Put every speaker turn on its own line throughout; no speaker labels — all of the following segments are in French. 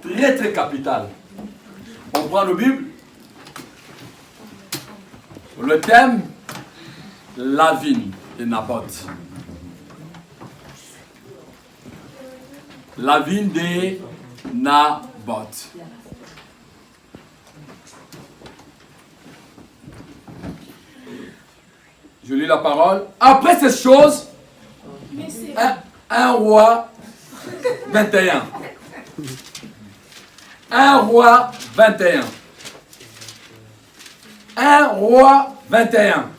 très très capital. On prend la Bible. Le thème, la vigne de Naboth. La vigne de Naboth. Je lis la parole. Après ces choses, un roi 21. Un roi 21. Un roi 21.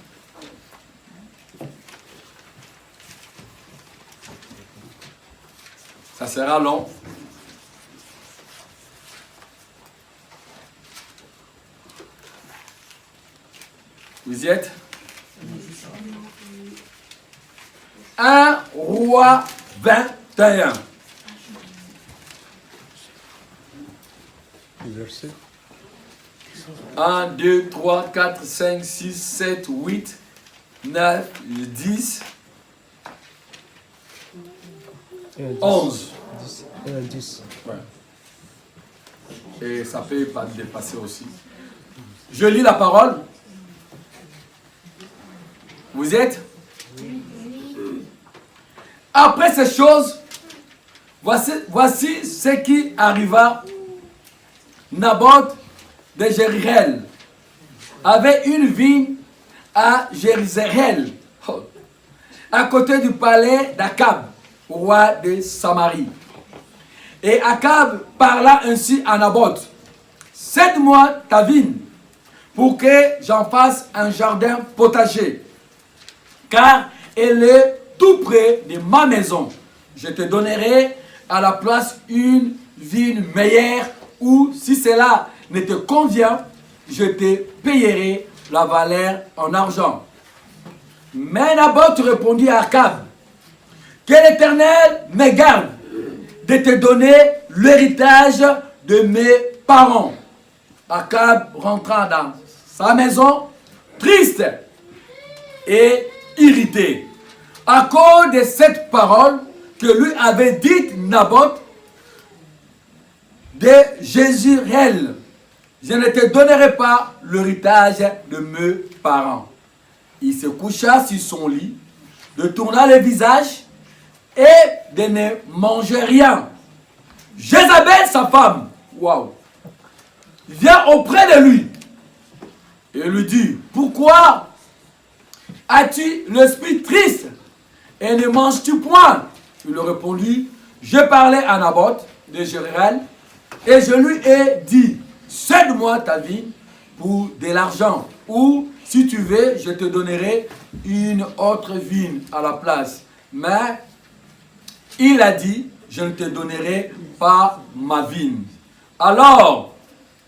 Ça sera long. Vous y êtes? Un roi 21.
Verset.
1, 2, 3, 4, 5, 6, 7, 8, 9, 10, 11.
10.
Ouais. Et ça peut pas dépasser aussi. Je lis la parole. Vous êtes? Après ces choses, voici ce qui arriva. Naboth de Jériel avait une vigne à Jérusalem, à côté du palais d'Akab, roi de Samarie. Et Akab parla ainsi à Naboth: cède-moi ta vigne pour que j'en fasse un jardin potager, car elle est tout près de ma maison. Je te donnerai à la place une vigne meilleure, ou si cela ne te convient, je te payerai la valeur en argent. Mais Naboth répondit à Akab: que l'Éternel me garde de te donner l'héritage de mes parents. Akab rentra dans sa maison triste et irrité à cause de cette parole que lui avait dite Naboth de Jézirel: je ne te donnerai pas l'héritage de mes parents. Il se coucha sur son lit, de tourna le visage et de ne manger rien. Jézabel, sa femme, vient auprès de lui et lui dit: pourquoi as-tu l'esprit triste et ne manges-tu point? Il lui répondit: je parlais à Naboth de Jériel et je lui ai dit: cède-moi ta vigne pour de l'argent, ou si tu veux, je te donnerai une autre vigne à la place. Mais il a dit: je ne te donnerai pas ma vigne. Alors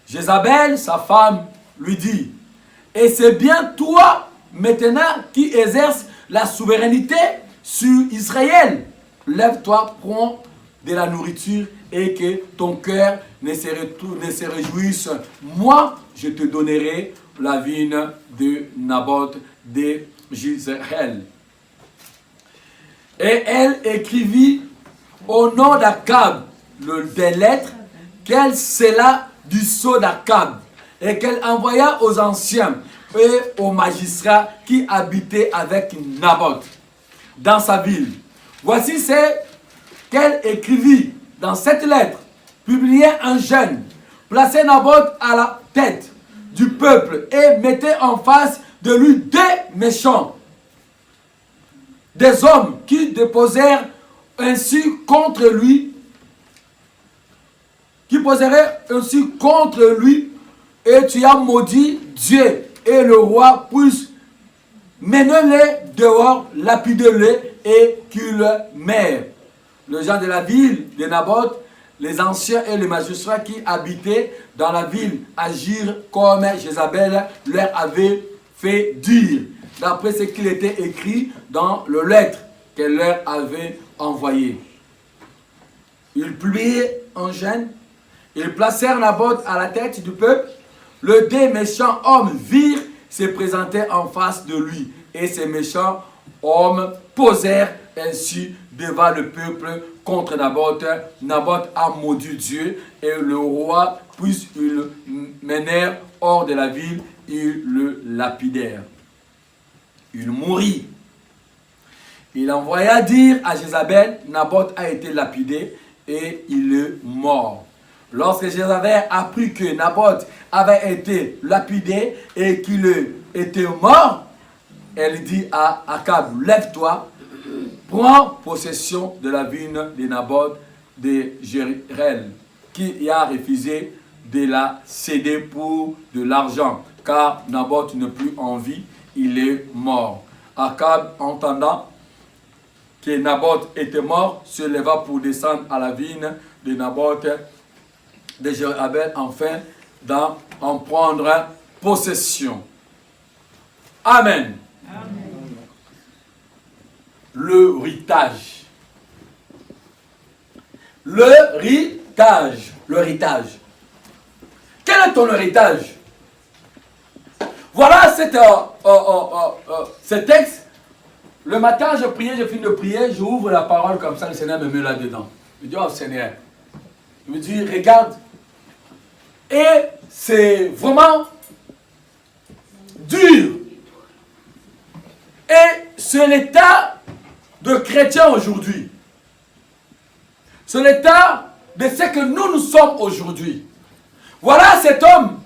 Jézabel, sa femme, lui dit: et c'est bien toi maintenant qui exerces la souveraineté sur Israël. Lève-toi, prends de la nourriture et que ton cœur ne se réjouisse. Moi, je te donnerai la vigne de Naboth de Jériel. Et elle écrivit au nom d'Akab des lettres qu'elle scella du sceau d'Akab et qu'elle envoya aux anciens et aux magistrats qui habitaient avec Naboth dans sa ville. Voici ce qu'elle écrivit dans cette lettre: publiez un jeune, placez Naboth à la tête du peuple et mettez en face de lui des méchants, des hommes qui déposèrent ainsi contre lui, et tu as maudit Dieu et le roi, puisse mener-les dehors, lapider-les et qu'ils meurent. Les gens de la ville de Naboth, les anciens et les magistrats qui habitaient dans la ville agirent comme Jézabel leur avait fait dire, d'après ce qu'il était écrit dans le lettre qu'elle leur avait envoyée. Ils publiaient un jeune, ils placèrent Naboth à la tête du peuple. Les deux méchants hommes virent se présenter en face de lui, et ces méchants hommes posèrent ainsi devant le peuple contre Naboth. Naboth a maudit Dieu et le roi, puis ils le menèrent hors de la ville, ils le lapidèrent. Il mourut. Il envoya dire à Jézabel, Naboth a été lapidé et il est mort. Lorsque Jézabel apprit que Naboth avait été lapidé et qu'il était mort, elle dit à Akab, lève-toi, prends possession de la vigne de Naboth de Jériel, qui a refusé de la céder pour de l'argent, car Naboth n'est plus en vie, il est mort. Akab, entendant que Naboth était mort, se leva pour descendre à la vigne de Naboth de Jériel, enfin d'en prendre possession. Amen. Amen. L'héritage. L'héritage. L'héritage. Quel est ton héritage? Voilà ce texte. Le matin, je priais, je finis de prier, j'ouvre la parole comme ça, le Seigneur me met là-dedans. Je dis, oh Seigneur. Il me dit, regarde. Et c'est vraiment dur. Et c'est l'état de chrétiens aujourd'hui. C'est l'état de ce que nous sommes aujourd'hui. Voilà cet homme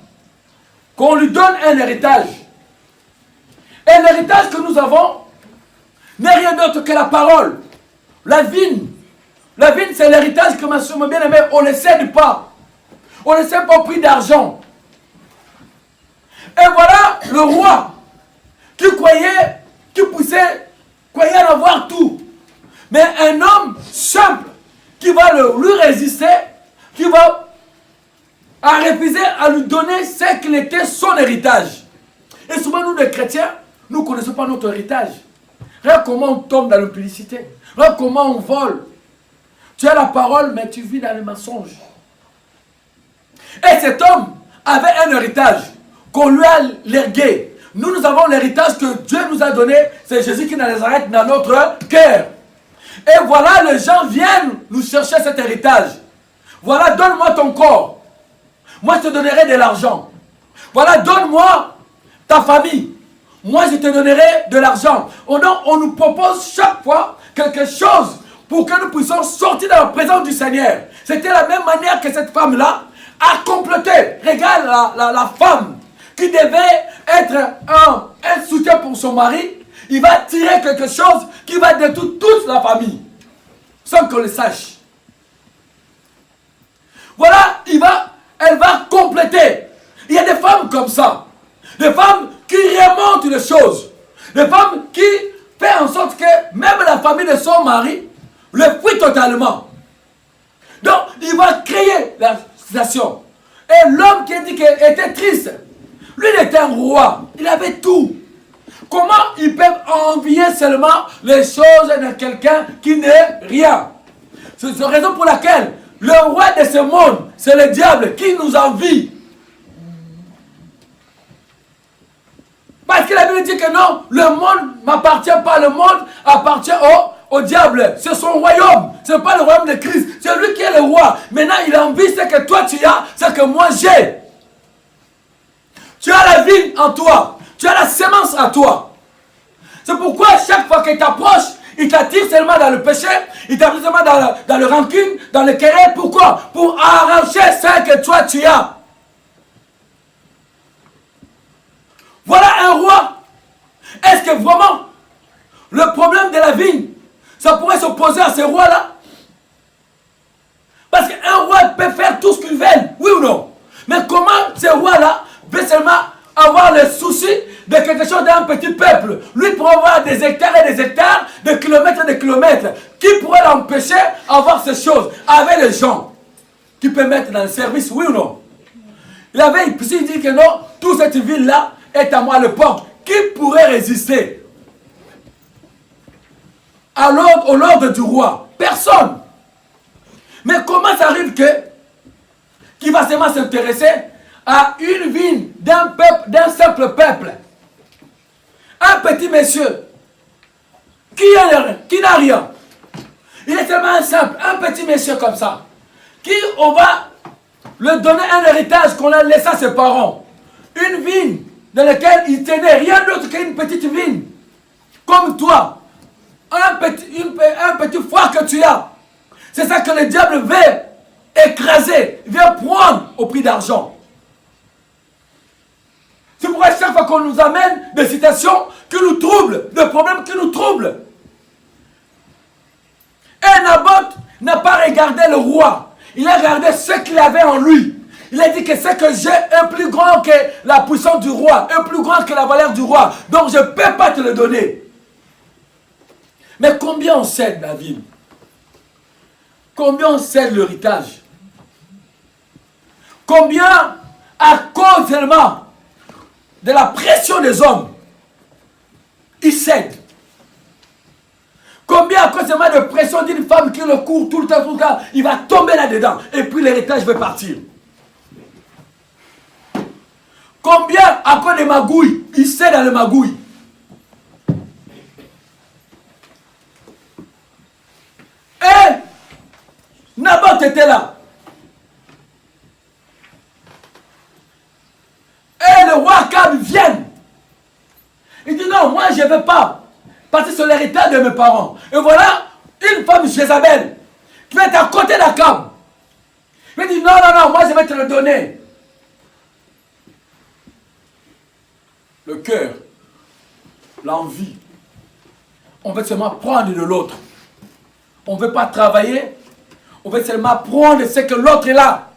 qu'on lui donne un héritage. Et l'héritage que nous avons n'est rien d'autre que la parole. La vigne. La vigne, c'est l'héritage que ma soeur m'a bien aimé. On ne cède pas. On ne cède pas au prix d'argent. Et voilà le roi qui croyait en avoir tout. Mais un homme simple qui va lui résister, qui va refuser à lui donner ce qu'il était son héritage. Et souvent nous les chrétiens, nous ne connaissons pas notre héritage. Regarde comment on tombe dans l'impudicité. Regarde comment on vole. Tu as la parole, mais tu vis dans le mensonge. Et cet homme avait un héritage qu'on lui a légué. Nous avons l'héritage que Dieu nous a donné. C'est Jésus qui nous arrête dans notre cœur. Et voilà, les gens viennent nous chercher cet héritage. Voilà, donne-moi ton corps. Moi, je te donnerai de l'argent. Voilà, donne-moi ta famille. Moi, je te donnerai de l'argent. On nous propose chaque fois quelque chose pour que nous puissions sortir dans la présence du Seigneur. C'était la même manière que cette femme-là a complété. Regarde la femme qui devait être un soutien pour son mari. Il va tirer quelque chose qui va détruire toute la famille. Sans qu'on le sache. Voilà, elle va compléter. Il y a des femmes comme ça. Des femmes qui remontent les choses. Des femmes qui font en sorte que même la famille de son mari le fuit totalement. Donc, il va créer la situation. Et l'homme qui a dit qu'il était triste, lui, il était un roi. Il avait tout. Comment ils peuvent envier seulement les choses de quelqu'un qui n'est rien? C'est la raison pour laquelle le roi de ce monde, c'est le diable qui nous envie. Parce que la Bible dit que non, le monde ne m'appartient pas, le monde appartient au diable. C'est son royaume, ce n'est pas le royaume de Christ, c'est lui qui est le roi. Maintenant, il envie ce que toi tu as, ce que moi j'ai. Tu as la vie en toi, tu as la semence en toi. C'est pourquoi chaque fois qu'il t'approche, il t'attire seulement dans le péché, il t'attire seulement dans le rancune, dans le querelle. Pourquoi? Pour arracher ce que toi tu as. Voilà un roi. Est-ce que vraiment le problème de la vigne, ça pourrait s'opposer à ce roi-là? Parce qu'un roi peut faire tout ce qu'il veut, oui ou non? Mais comment ce roi-là peut seulement avoir le souci de quelque chose d'un petit peuple? Lui pourrait avoir des hectares et des hectares, des kilomètres et des kilomètres. Qui pourrait l'empêcher d'avoir ces choses avec les gens qui peut mettre dans le service, oui ou non? Il dit que non, toute cette ville-là est à moi le port. Qui pourrait résister au l'ordre du roi? Personne. Mais comment ça arrive qu'il va seulement s'intéresser à une ville d'un simple peuple? Un petit monsieur qui n'a rien. Il est tellement simple, un petit monsieur comme ça, qui on va lui donner un héritage qu'on a laissé à ses parents. Une vigne dans laquelle il tenait rien d'autre qu'une petite vigne. Comme toi, un petit foie que tu as. C'est ça que le diable veut écraser, veut prendre au prix d'argent. C'est pourquoi chaque fois qu'on nous amène des situations qui nous troublent, des problèmes qui nous troublent. Et Naboth n'a pas regardé le roi. Il a regardé ce qu'il avait en lui. Il a dit que c'est que j'ai un plus grand que la puissance du roi, un plus grand que la valeur du roi. Donc je ne peux pas te le donner. Mais combien on cède la ville? Combien on cède l'héritage? Combien, à cause seulement de la pression des hommes, ils cèdent? Combien à cause seulement de pression d'une femme qui le court tout le temps, il va tomber là-dedans et puis l'héritage va partir? Combien à cause des magouilles, il cède dans les magouilles? Et Naboth était là. Et le roi Akab vient. Il dit non, moi je ne veux pas. Parce que c'est l'héritage de mes parents. Et voilà une femme Jézabel qui va être à côté d'Akab. Il dit non, non, non, moi je vais te le donner. Le cœur, l'envie, on veut seulement prendre de l'autre. On ne veut pas travailler, on veut seulement prendre ce que l'autre est là.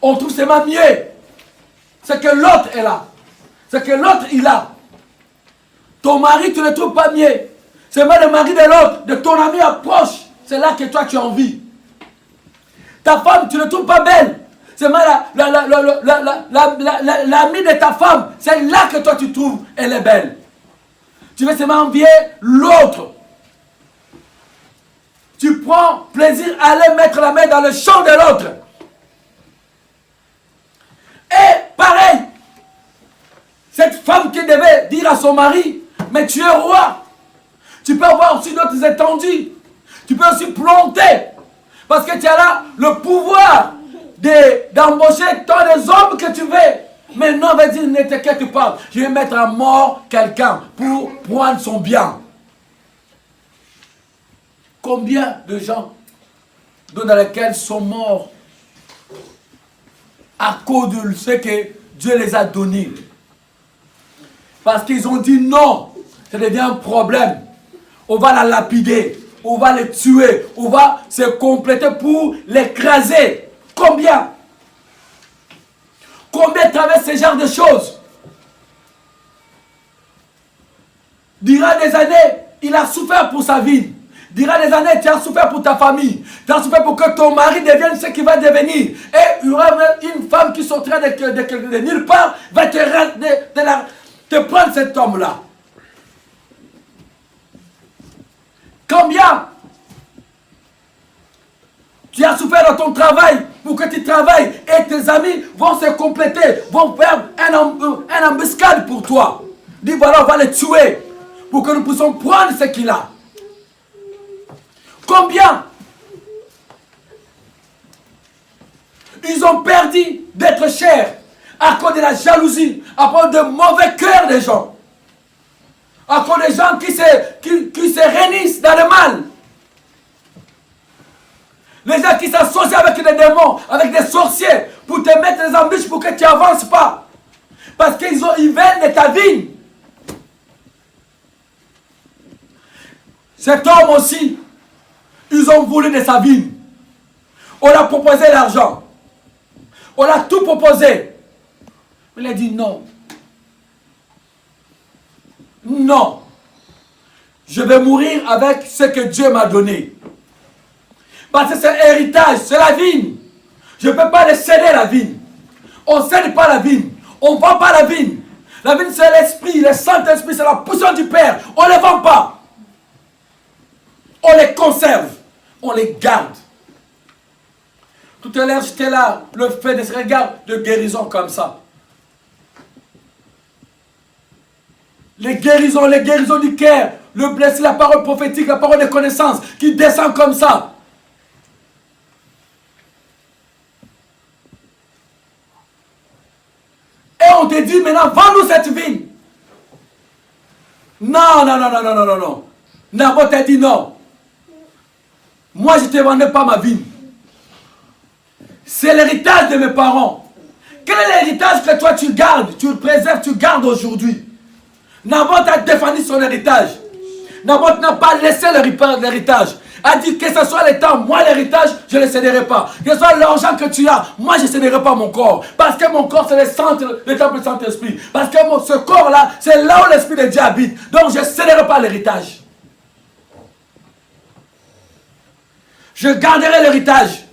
On trouve seulement mieux ce que l'autre est là. Ce que l'autre il a. Ton mari, tu ne le trouves pas mieux. C'est même le mari de l'autre, de ton ami approche. C'est là que toi tu as envie. Ta femme, tu ne le trouves pas belle. C'est même l'ami de ta femme. C'est là que toi tu trouves elle est belle. Tu veux seulement envier l'autre. Tu prends plaisir à aller mettre la main dans le champ de l'autre. Et pareil, cette femme qui devait dire à son mari, mais tu es roi. Tu peux avoir aussi d'autres étendues. Tu peux aussi planter. Parce que tu as là le pouvoir d'embaucher tant les hommes que tu veux. Mais non, va dire, ne t'inquiète pas. Je vais mettre à mort quelqu'un pour prendre son bien. Combien de gens dans lesquels sont morts à cause de ce que Dieu les a donnés? Parce qu'ils ont dit non, ça devient un problème. On va la lapider, on va les tuer, on va se compléter pour l'écraser. Combien? Combien traversent ce genre de choses? Durant des années, il a souffert pour sa vie. Durant des années, tu as souffert pour ta famille. Tu as souffert pour que ton mari devienne ce qu'il va devenir. Et il y aura une femme qui sortira de nulle part, va te prendre cet homme-là. Combien tu as souffert dans ton travail pour que tu travailles et tes amis vont se compléter, vont faire un embuscade pour toi. Dis voilà, on va les tuer pour que nous puissions prendre ce qu'il a. Combien ils ont perdu d'être chers à cause de la jalousie, à cause de mauvais cœurs des gens, à cause des gens qui se réunissent dans le mal. Les gens qui s'associent avec des démons, avec des sorciers, pour te mettre des embûches pour que tu n'avances pas. Parce qu'ils veulent de ta vie. Cet homme aussi, ils ont voulu de sa vie. On a proposé l'argent. On a tout proposé. Il a dit non. Non. Je vais mourir avec ce que Dieu m'a donné. Parce que c'est héritage, c'est la vigne. Je ne peux pas les céder la vigne. On ne cède pas la vigne. On ne vend pas la vigne. La vigne c'est l'esprit, le Saint-Esprit, c'est la puissance du Père. On ne les vend pas. On les conserve. On les garde. Tout à l'heure, j'étais là, le fait de ce regard de guérison comme ça. Les guérisons du cœur. le blessé, la parole prophétique, la parole de connaissance qui descend comme ça. Et on te dit maintenant, vends-nous cette vigne. Non, non, non, non, non, non, non, non. Naboth a dit non. Moi, je ne te vendais pas ma vigne. C'est l'héritage de mes parents. Quel est l'héritage que toi tu gardes, tu le préserves, tu gardes aujourd'hui? Naboth a défendu son héritage. Naboth n'a pas laissé l'héritage. A dit que ce soit le temps, moi l'héritage, je ne le céderai pas. Que ce soit l'argent que tu as, moi je ne céderai pas mon corps. Parce que mon corps c'est le temple du Saint-Esprit. Parce que ce corps-là, c'est là où l'Esprit de Dieu habite. Donc je ne céderai pas l'héritage. Je garderai l'héritage.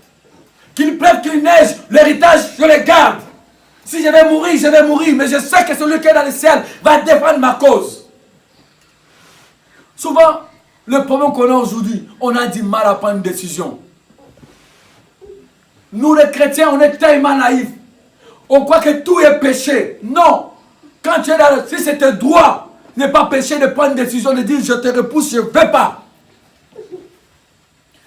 Qu'il pleuve, qu'il neige, l'héritage, je le garde. Si je vais mourir, je vais mourir. Mais je sais que celui qui est dans le ciel va défendre ma cause. Souvent, le problème qu'on a aujourd'hui, on a du mal à prendre une décision. Nous les chrétiens, on est tellement naïfs. On croit que tout est péché. Non. Quand tu es dans si c'est un droit, n'est pas péché de prendre une décision, de dire je te repousse, je ne veux pas.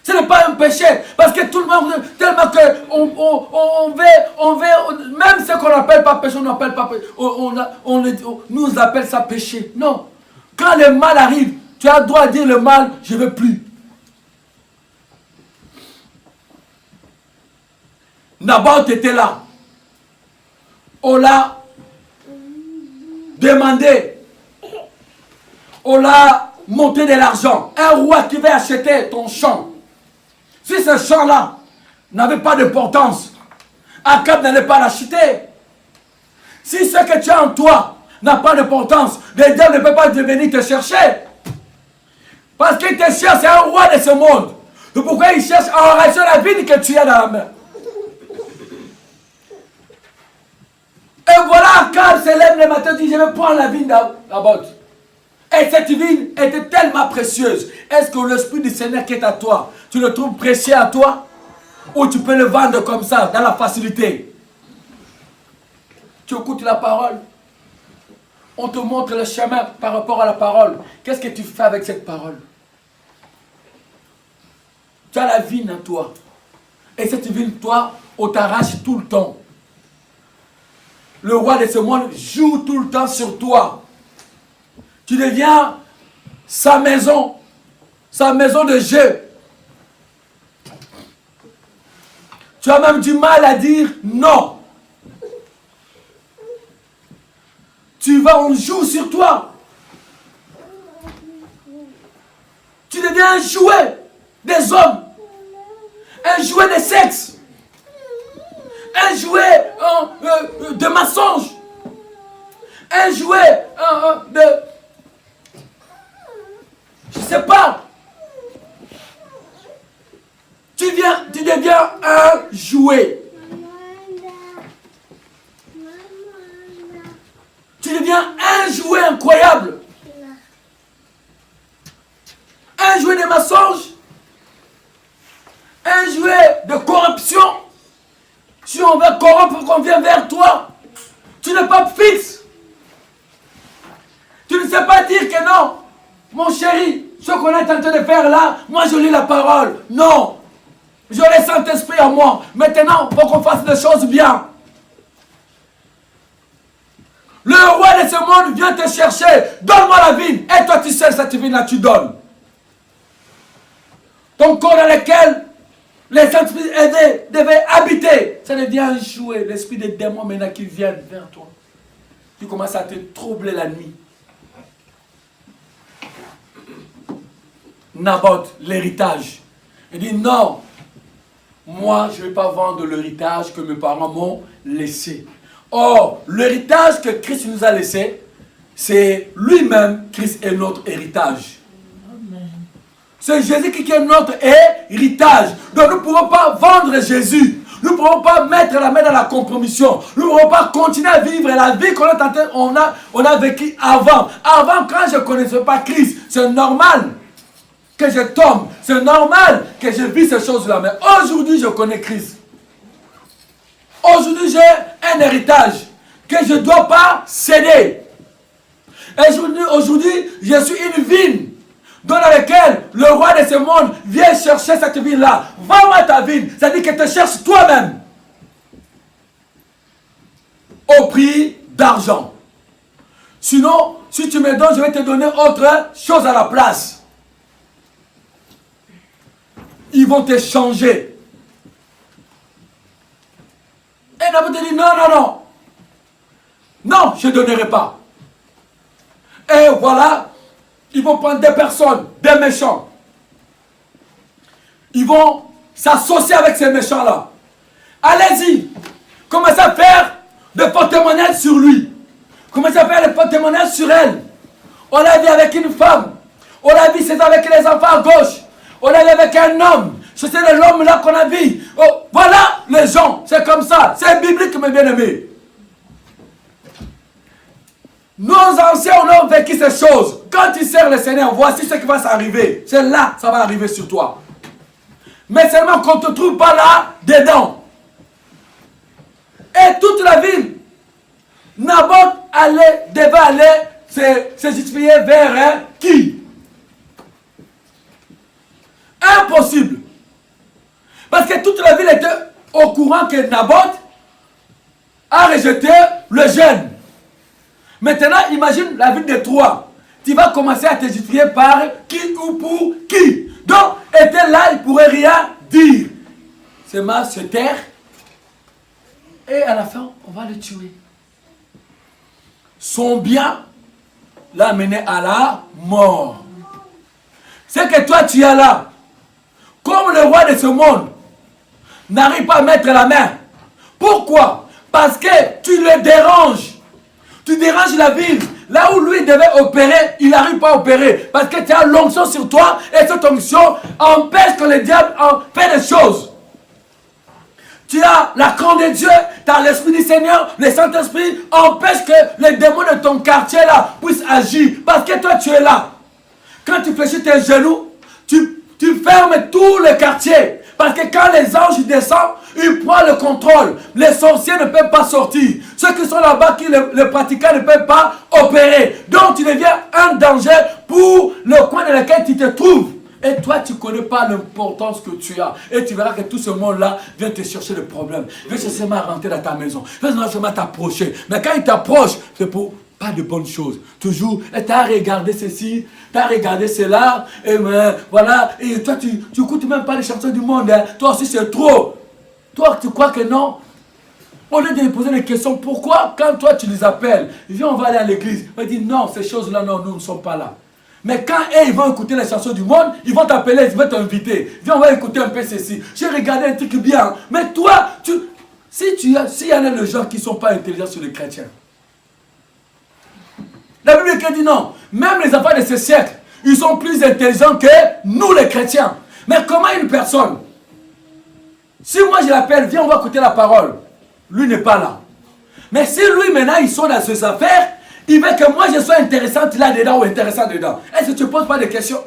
Ce n'est pas un péché. Parce que tout le monde, tellement que on veut, même ce qu'on n'appelle pas péché, on n'appelle pas péché. On nous appelle ça péché. Non. Quand le mal arrive, tu as le droit de dire le mal, je ne veux plus. Naboth était là. On l'a demandé. On l'a monté de l'argent. Un roi qui veut acheter ton champ. Si ce champ-là n'avait pas d'importance, Akab n'allait pas l'acheter. Si ce que tu as en toi n'a pas d'importance, le diable ne peut pas venir te chercher. Parce qu'il te cherche, c'est un roi de ce monde. Et pourquoi il cherche à enrager la vigne que tu as dans la main? Et voilà, Akab se lève le matin et dit, je vais prendre la vigne d'Naboth. Et cette vigne était tellement précieuse. Est-ce que l'Esprit du Seigneur qui est à toi, tu le trouves précieux à toi? Ou tu peux le vendre comme ça, dans la facilité? Tu écoutes la parole. On te montre le chemin par rapport à la parole. Qu'est-ce que tu fais avec cette parole? Tu as la vigne en toi. Et cette vigne, toi, on t'arrache tout le temps. Le roi de ce monde joue tout le temps sur toi. Tu deviens sa maison de jeu. Tu as même du mal à dire non. On joue sur toi. Tu deviens un jouet des hommes. Un jouet de sexe. Un jouet de mensonge. Un jouet de... Je ne sais pas. Tu deviens un jouet. Tu deviens un jouet incroyable. Un jouet de mensonge. Un jouet de corruption. Si on veut corrompre, qu'on vient vers toi, tu n'es pas fixe. Tu ne sais pas dire que non. Mon chéri, ce qu'on est en train de faire là, moi je lis la parole. Non. Je le Saint-Esprit en moi. Maintenant, il faut qu'on fasse les choses bien. Le roi de ce monde vient te chercher. Donne-moi la vigne. Et toi, tu sais, cette vigne-là, tu donnes. Ton corps dans lequel les Saint-Esprit devaient habiter. Ça devient un jouet. L'esprit des démons maintenant qui viennent vers toi. Tu commences à te troubler la nuit. Naboth, l'héritage. Il dit non. Moi, je ne vais pas vendre l'héritage que mes parents m'ont laissé. Or, l'héritage que Christ nous a laissé, c'est lui-même, Christ est notre héritage. C'est Jésus qui est notre héritage. Donc nous ne pouvons pas vendre Jésus. Nous ne pouvons pas mettre la main dans la compromission. Nous ne pouvons pas continuer à vivre la vie qu'on a vécue avant. Avant, quand je ne connaissais pas Christ, c'est normal que je tombe. C'est normal que je vis ces choses-là. Mais aujourd'hui, je connais Christ. Aujourd'hui, j'ai un héritage que je ne dois pas céder. Et aujourd'hui, je suis une vigne dans laquelle le roi de ce monde vient chercher cette ville-là. Vends-moi ta ville. Ça dit que te cherche toi-même. Au prix d'argent. Sinon, si tu me donnes, je vais te donner autre chose à la place. Ils vont te changer. Et Naboth dit non, non, non. Non, je ne donnerai pas. Et voilà, ils vont prendre des personnes, des méchants. Ils vont s'associer avec ces méchants-là. Allez-y, commencez à faire de faux témoignages sur lui. Commencez à faire de faux témoignages sur elle. On l'a vu avec une femme. On l'a vu, c'est avec les enfants à gauche. On l'a vu avec un homme. C'est l'homme là qu'on a vu. Oh, voilà les gens, c'est comme ça. C'est biblique, mes bien-aimés. Nos anciens ont vécu ces choses. Quand tu sers le Seigneur, voici ce qui va s'arriver. C'est là, ça va arriver sur toi. Mais seulement qu'on ne te trouve pas là, dedans. Et toute la ville, Naboth devait aller se justifier vers qui? Impossible. Parce que toute la ville était au courant que Naboth a rejeté le jeûne. Maintenant, imagine la ville de Troie. Tu vas commencer à te justifier par qui ou pour qui. Donc, était là, il ne pourrait rien dire. C'est mal se taire. Et à la fin, on va le tuer. Son bien l'a mené à la mort. C'est que toi, tu es là. Comme le roi de ce monde n'arrive pas à mettre la main. Pourquoi? Parce que tu le déranges. Tu déranges la ville. Là où lui devait opérer, il n'arrive pas à opérer. Parce que tu as l'onction sur toi et cette onction empêche que le diable en fait des choses. Tu as la crainte de Dieu, tu as l'Esprit du Seigneur, le Saint-Esprit empêche que les démons de ton quartier là puissent agir. Parce que toi tu es là. Quand tu fléchis tes genoux, tu fermes tout le quartier. Parce que quand les anges descendent, ils prennent le contrôle. Les sorciers ne peuvent pas sortir. Ceux qui sont là-bas, qui le pratiquent, ne peuvent pas opérer. Donc tu deviens un danger pour le coin dans lequel tu te trouves. Et toi, tu ne connais pas l'importance que tu as. Et tu verras que tout ce monde-là vient te chercher le problème. Vient chercher à rentrer dans ta maison. Vient chercher à t'approcher. Mais quand il t'approche, c'est pour pas de bonnes choses. Toujours, et tu as regardé ceci, tu as regardé cela, et voilà. Et toi, tu n'écoutes même pas les chansons du monde. Hein. Toi aussi, c'est trop. Toi, tu crois que non? Au lieu de lui poser des questions, pourquoi quand toi, tu les appelles, viens, on va aller à l'église. On va dire, non, ces choses-là, non, nous ne sommes pas là. Mais quand ils vont écouter les chansons du monde, ils vont t'appeler, ils vont t'inviter. Viens, on va écouter un peu ceci. J'ai regardé un truc bien. Mais toi, s'il y en a des gens qui ne sont pas intelligents sur les chrétiens, la Bible dit non. Même les enfants de ce siècle, ils sont plus intelligents que nous les chrétiens. Mais comment une personne, si moi je l'appelle, viens, on va écouter la parole. Lui n'est pas là. Mais si lui maintenant, ils sont dans ses affaires, il veut que moi je sois intéressante là-dedans ou intéressant dedans. Est-ce que tu ne poses pas de questions?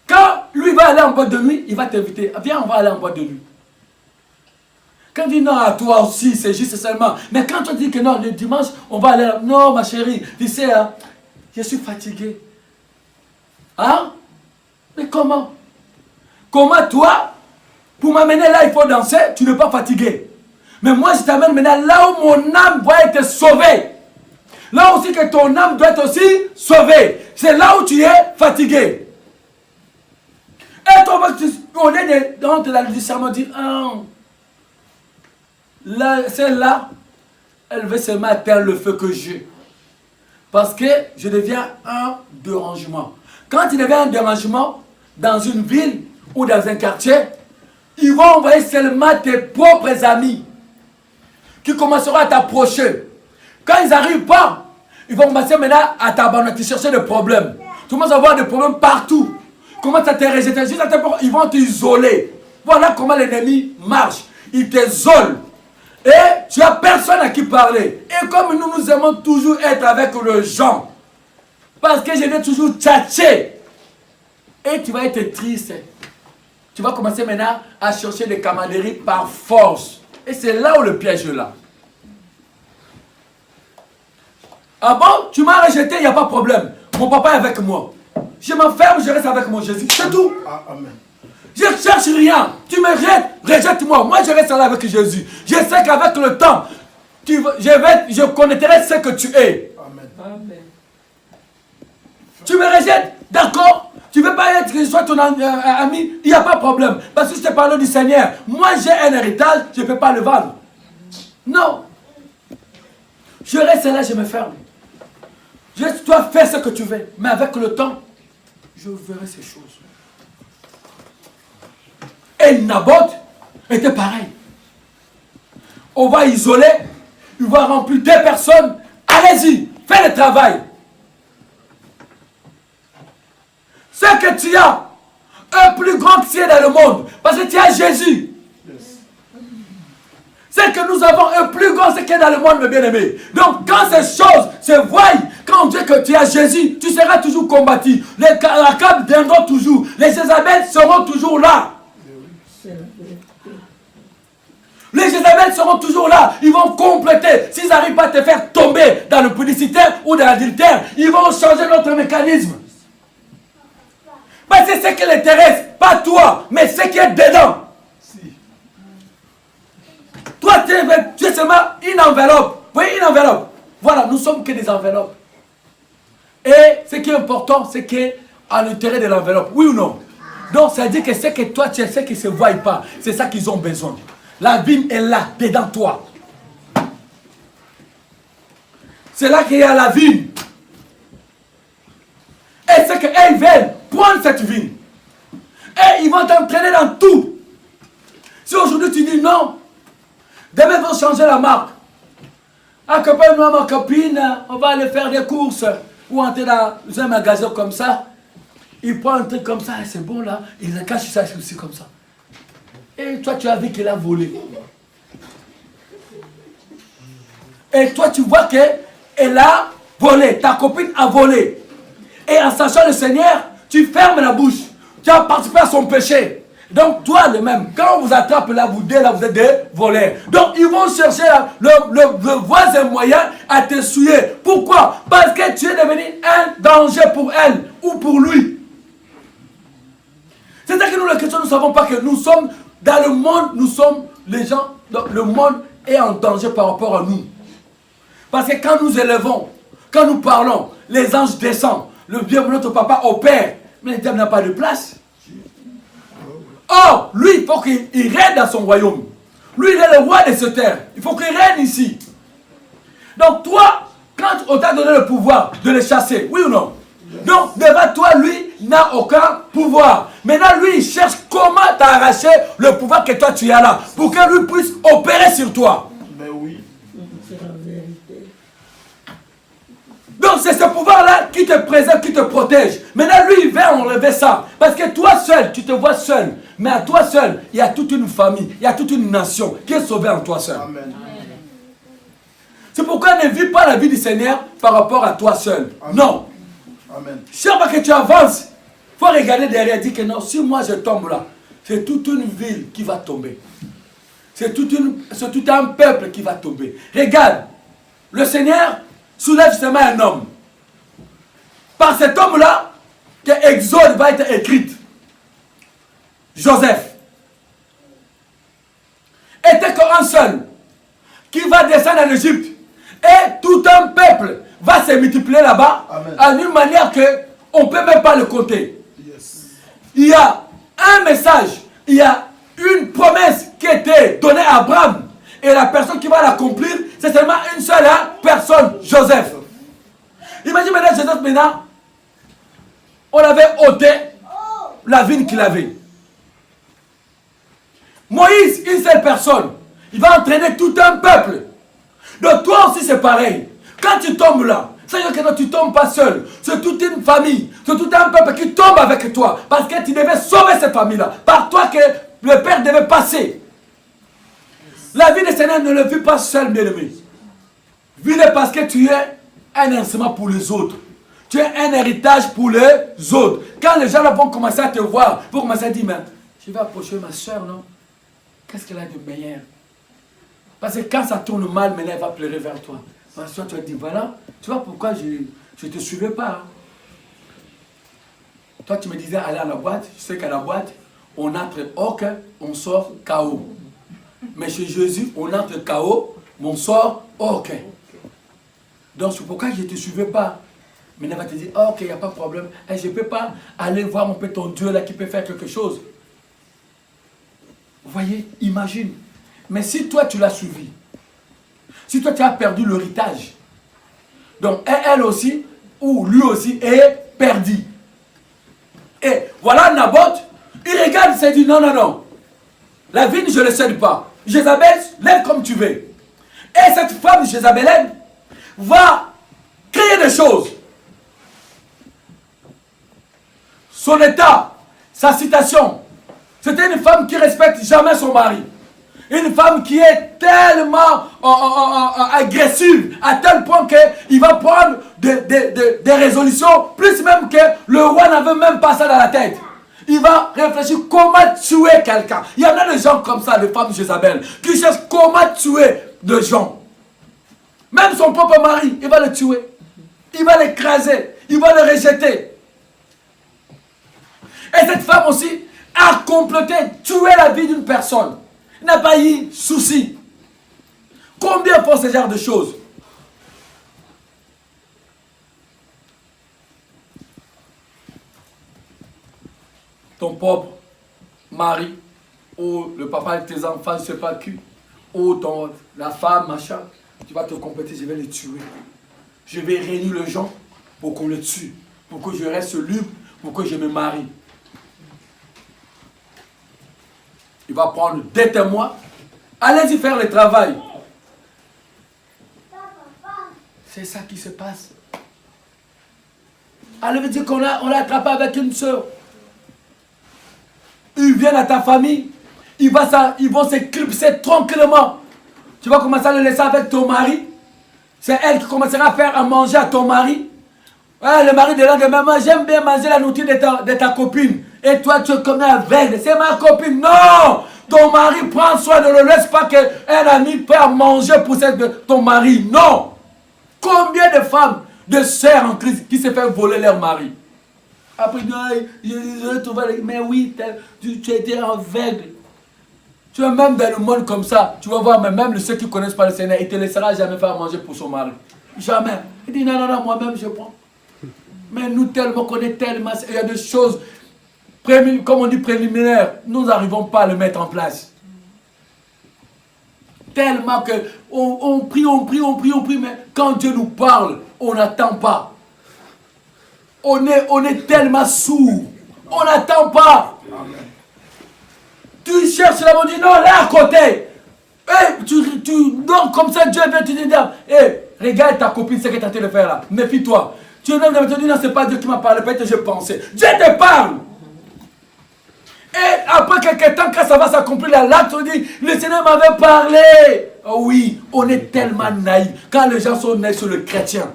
Quand lui va aller en boîte de nuit, il va t'inviter. Viens, on va aller en boîte de nuit. Quand il dit non à toi aussi, c'est juste seulement. Mais quand on dit que non, le dimanche, on va aller. Non, ma chérie, tu sais, hein, je suis fatigué. Hein? Mais comment? Comment toi, pour m'amener là, il faut danser, tu n'es pas fatigué. Mais moi, je t'amène maintenant là où mon âme doit être sauvée. Là aussi que ton âme doit être aussi sauvée. C'est là où tu es fatigué. Et toi, au lieu de dans le serment, dire, ah, celle-là, elle veut seulement atteindre le feu que j'ai. Parce que je deviens un dérangement. Quand tu deviens un dérangement dans une ville ou dans un quartier, ils vont envoyer seulement tes propres amis qui commenceront à t'approcher. Quand ils n'arrivent pas, ils vont commencer maintenant à t'abandonner, à te chercher des problèmes. Tu commences à avoir des problèmes partout. Comment ça te rejette? Ils vont t'isoler. Voilà comment l'ennemi marche. Il t'isole. Et tu n'as personne à qui parler. Et comme nous aimons toujours être avec les gens, parce que je vais toujours tchatcher, et tu vas être triste. Tu vas commencer maintenant à chercher des camaraderies par force. Et c'est là où le piège est là. Ah bon, tu m'as rejeté, il n'y a pas de problème. mon papa est avec moi. Je m'enferme, je reste avec mon Jésus. C'est tout.
Amen.
Je ne cherche rien. Tu me jettes, rejette-moi. Moi, je reste là avec Jésus. Je sais qu'avec le temps, je connaîtrai ce que tu es.
Amen.
Amen.
Tu me rejettes, d'accord? Tu ne veux pas être que je sois ton ami, il n'y a pas de problème. Parce que je te parle du Seigneur. Moi, j'ai un héritage, je ne peux pas le vendre. Non. Je reste là, je me ferme. Je dois faire ce que tu veux. Mais avec le temps, je verrai ces choses. Et Naboth était pareil. On va isoler, il va remplir 2 personnes. Allez-y, fais le travail. Ce que tu as, un plus grand que tu es dans le monde, parce que tu as Jésus. C'est que nous avons un plus grand ce qui est dans le monde, mes bien-aimés. Donc, quand ces choses se voient, quand on dit que tu as Jésus, tu seras toujours combattu. Les Acab viendront toujours. Les Jézabel seront toujours là. Les Jézabel seront toujours là. Ils vont compléter. S'ils n'arrivent pas à te faire tomber dans le publicitaire ou dans l'adultère, ils vont changer notre mécanisme. Mais c'est ce qui l'intéresse. Pas toi, mais ce qui est dedans. Toi, tu es seulement une enveloppe. Vous voyez, une enveloppe. Voilà, nous sommes que des enveloppes. Et ce qui est important, c'est qu'à l'intérieur de l'enveloppe, oui ou non? Donc, ça veut dire que ce que toi, tu es, ce qui ne se voit pas, c'est ça qu'ils ont besoin. La vigne est là, dedans toi. C'est là qu'il y a la vigne. Et c'est qu'ils veulent prendre cette vigne. Et ils vont t'entraîner dans tout. Si aujourd'hui tu dis non, demain ils vont changer la marque. Accompagne-moi ma copine, on va aller faire des courses. Ou entrer dans un magasin comme ça. Il prend un truc comme ça, c'est bon là. Il le cache ça aussi comme ça. Et toi tu as vu qu'elle a volé. Et toi tu vois qu'elle a volé. Ta copine a volé. Et en sachant le Seigneur, tu fermes la bouche. Tu as participé à son péché. Donc toi le même, quand on vous attrape là, vous êtes des voleurs. Donc ils vont chercher le voisin moyen à te souiller. Pourquoi? Parce que tu es devenu un danger pour elle ou pour lui. C'est-à-dire que nous les chrétiens, nous ne savons pas que nous sommes dans le monde, nous sommes les gens, donc le monde est en danger par rapport à nous. Parce que quand nous élevons, quand nous parlons, les anges descendent, le bien de notre papa opère, mais le diable n'a pas de place. Or, lui, il faut qu'il règne dans son royaume. Lui, il est le roi de cette terre. Il faut qu'il règne ici. Donc toi, quand on t'a donné le pouvoir de les chasser, oui ou non? Donc, devant toi, lui, n'a aucun pouvoir. Maintenant, lui, il cherche comment t'arracher le pouvoir que toi, tu as là. Pour que lui puisse opérer sur toi.
Mais oui.
Donc, c'est ce pouvoir-là qui te préserve, qui te protège. Maintenant, lui, il va enlever ça. Parce que toi seul, tu te vois seul. Mais à toi seul, il y a toute une famille, il y a toute une nation qui est sauvée en toi seul.
Amen.
C'est pourquoi ne vis pas la vie du Seigneur par rapport à toi seul.
Amen.
Non.
Amen.
Chaque fois que tu avances, il faut regarder derrière et dire que non, si moi je tombe là, c'est toute une ville qui va tomber. C'est tout un peuple qui va tomber. Regarde, le Seigneur soulève seulement un homme. Par cet homme-là, que Exode va être écrite. Joseph. Était qu'un seul qui va descendre en Égypte. Et tout un peuple va se multiplier là-bas en une manière qu'on ne peut même pas le compter.
Yes.
Il y a un message, il y a une promesse qui était donnée à Abraham. Et la personne qui va l'accomplir, c'est seulement une seule personne, Joseph. Imagine maintenant Joseph, maintenant, on avait ôté la vigne qu'il avait. Moïse, une seule personne, il va entraîner tout un peuple. Donc toi aussi c'est pareil. Quand tu tombes là, c'est-à-dire que tu ne tombes pas seul. C'est toute une famille, c'est tout un peuple qui tombe avec toi. Parce que tu devais sauver cette famille-là. Par toi que le Père devait passer. La vie du Seigneur ne le vit pas seul, bien-aimé. Vis-le parce que tu es un instrument pour les autres. Tu es un héritage pour les autres. Quand les gens là vont commencer à te voir, vont commencer à dire, mais je vais approcher ma soeur, non? Qu'est-ce qu'elle a de meilleur? Parce que quand ça tourne mal, maintenant elle va pleurer vers toi. Ma soeur, tu vas dire, voilà, tu vois pourquoi je ne te suivais pas. Hein? Toi, tu me disais aller à la boîte. Je sais qu'à la boîte, on entre OK, on sort KO. Mais chez Jésus, on entre KO, mais on sort OK. Donc, c'est pourquoi je ne te suivais pas. Mais il va te dire, oh, OK, il n'y a pas de problème. Et je ne peux pas aller voir un peu ton Dieu là qui peut faire quelque chose. Vous voyez, imagine. Mais si toi, tu l'as suivi, si toi, tu as perdu l'héritage, donc elle aussi, ou lui aussi, est perdu. Et voilà Naboth, il regarde, il s'est dit, non, non, non. La vigne, je ne le cède pas. Jézabel, lève comme tu veux. Et cette femme, Jézabel, va créer des choses. Son état, sa citation, c'était une femme qui ne respecte jamais son mari. Une femme qui est tellement agressive, à tel point qu'il va prendre des résolutions, plus même que le roi n'avait même pas ça dans la tête. Il va réfléchir comment tuer quelqu'un. Il y en a des gens comme ça, des femmes Jézabel, qui cherchent comment tuer des gens. Même son propre mari, il va le tuer. Il va l'écraser. Il va le rejeter. Et cette femme aussi a complété, tué la vie d'une personne. Il n'a pas eu souci. Combien font ce genre de choses? Ton propre mari, ou le papa de tes enfants, je ne sais pas qui, ou la femme, machin, tu vas te compléter, je vais le tuer. Je vais réunir les gens pour qu'on le tue, pour que je reste libre, pour que je me marie. Il va prendre des témoins. Allez-y faire le travail. C'est ça qui se passe. Allez dire qu'on l'a attrapé avec une soeur. Ils viennent à ta famille. Ils vont s'éclipser tranquillement. Tu vas commencer à le laisser avec ton mari. C'est elle qui commencera à faire à manger à ton mari. Ouais, le mari de l'endemain, moi j'aime bien manger la nourriture de ta copine. Et toi tu es comme aveugle, c'est ma copine. Non! Ton mari prend soin, ne le laisse pas qu'un ami peut manger pour ton mari. Non! Combien de femmes, de sœurs en Christ qui se font voler leur mari? Après, je trouvé, mais oui, tu étais aveugle. Tu es même dans le monde comme ça. Tu vas voir, mais même ceux qui ne connaissent pas le Seigneur, il ne te laissera jamais faire manger pour son mari. Jamais. Il dit non, non, non, moi-même je prends. Mais nous tellement, on connaît tellement, il y a des choses, comme on dit préliminaires, nous n'arrivons pas à le mettre en place. Tellement que on prie, mais quand Dieu nous parle, on n'attend pas. On est tellement sourd, on n'attend pas. Amen. Tu cherches là, on dit non, là à côté. Donc comme ça, Dieu vient te dire, regarde ta copine, ce que tu as en train de faire là, méfie-toi. Tu es là, tu dis non, c'est pas Dieu qui m'a parlé, peut-être que je pensais. Dieu te parle. Et après quelques temps, quand ça va s'accomplir, là, tu dis, le Seigneur m'avait parlé. Oh oui, on est tellement naïfs. Quand les gens sont naïfs sur le chrétien.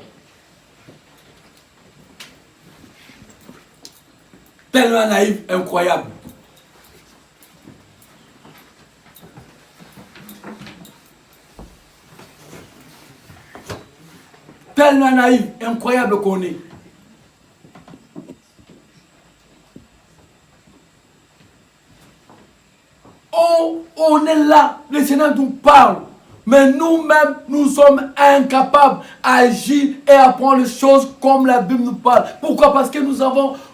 Tellement naïf, incroyable. Tellement naïf, incroyable qu'on est. On est là, le Seigneur nous parle, mais nous-mêmes, nous sommes incapables d'agir et apprendre les choses comme la Bible nous parle. Pourquoi? Parce que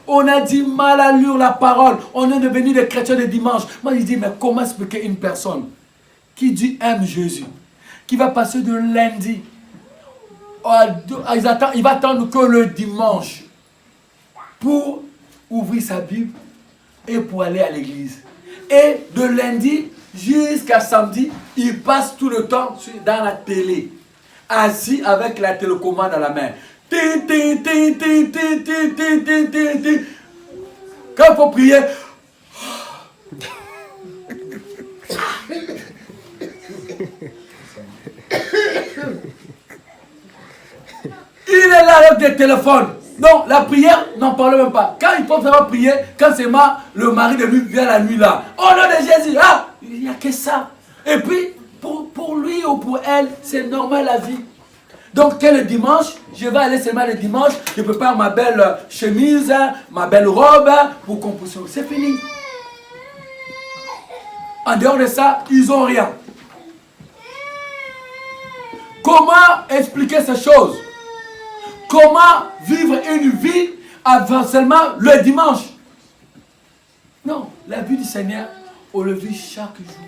on a du mal à lire la parole. On est devenu des chrétiens de dimanche. Moi, je dis, mais comment expliquer une personne qui dit aime Jésus, qui va passer de lundi, il va attendre que le dimanche pour ouvrir sa Bible et pour aller à l'église. Et de lundi jusqu'à samedi, il passe tout le temps dans la télé, assis avec la télécommande à la main. Quand il faut prier, il est là avec des téléphones. Non, la prière, n'en parle même pas. Quand il faut faire prier, quand c'est le mari de lui vient la nuit là. Oh nom de Jésus, ah, il n'y a que ça. Et puis, pour lui ou pour elle, c'est normal la vie. Donc, quel dimanche? Je vais aller seulement le dimanche, je prépare ma belle chemise, ma belle robe pour qu'on puisse... C'est fini. En dehors de ça, ils n'ont rien. Comment expliquer ces choses? Comment vivre une vie avant seulement le dimanche? Non, la vie du Seigneur, on le vit chaque jour.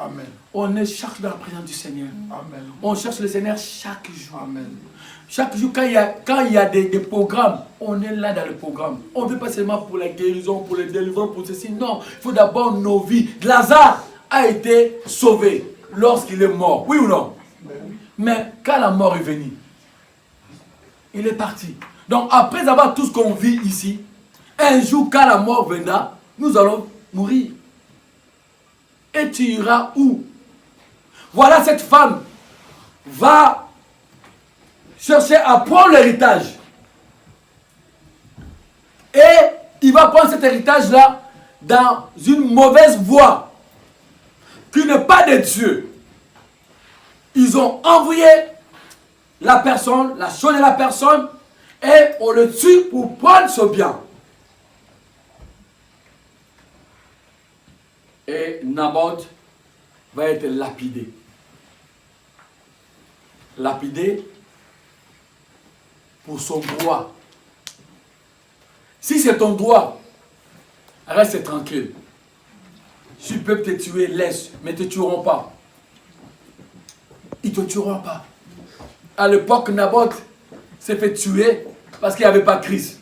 Amen.
On est chaque jour dans la présence du Seigneur.
Amen.
On cherche le Seigneur chaque jour.
Amen.
Chaque jour, quand il y a des programmes, on est là dans le programme. On ne veut pas seulement pour la guérison, pour le délivrance, pour ceci. Non, il faut d'abord nos vies. Lazare a été sauvé lorsqu'il est mort. Oui ou non? Mais quand la mort est venue, il est parti. Donc après avoir tout ce qu'on vit ici, un jour quand la mort viendra, nous allons mourir. Et tu iras où? Voilà, cette femme va chercher à prendre l'héritage. Et il va prendre cet héritage-là dans une mauvaise voie qui n'est pas de Dieu. Ils ont envoyé la personne, la chose de la personne, et on le tue pour prendre ce bien. Et Naboth va être lapidé. Lapidé pour son droit. Si c'est ton droit, reste tranquille. Si ils peuvent te tuer, laisse, mais ils ne te tueront pas. Ils ne te tueront pas. À l'époque, Naboth s'est fait tuer parce qu'il n'y avait pas Christ.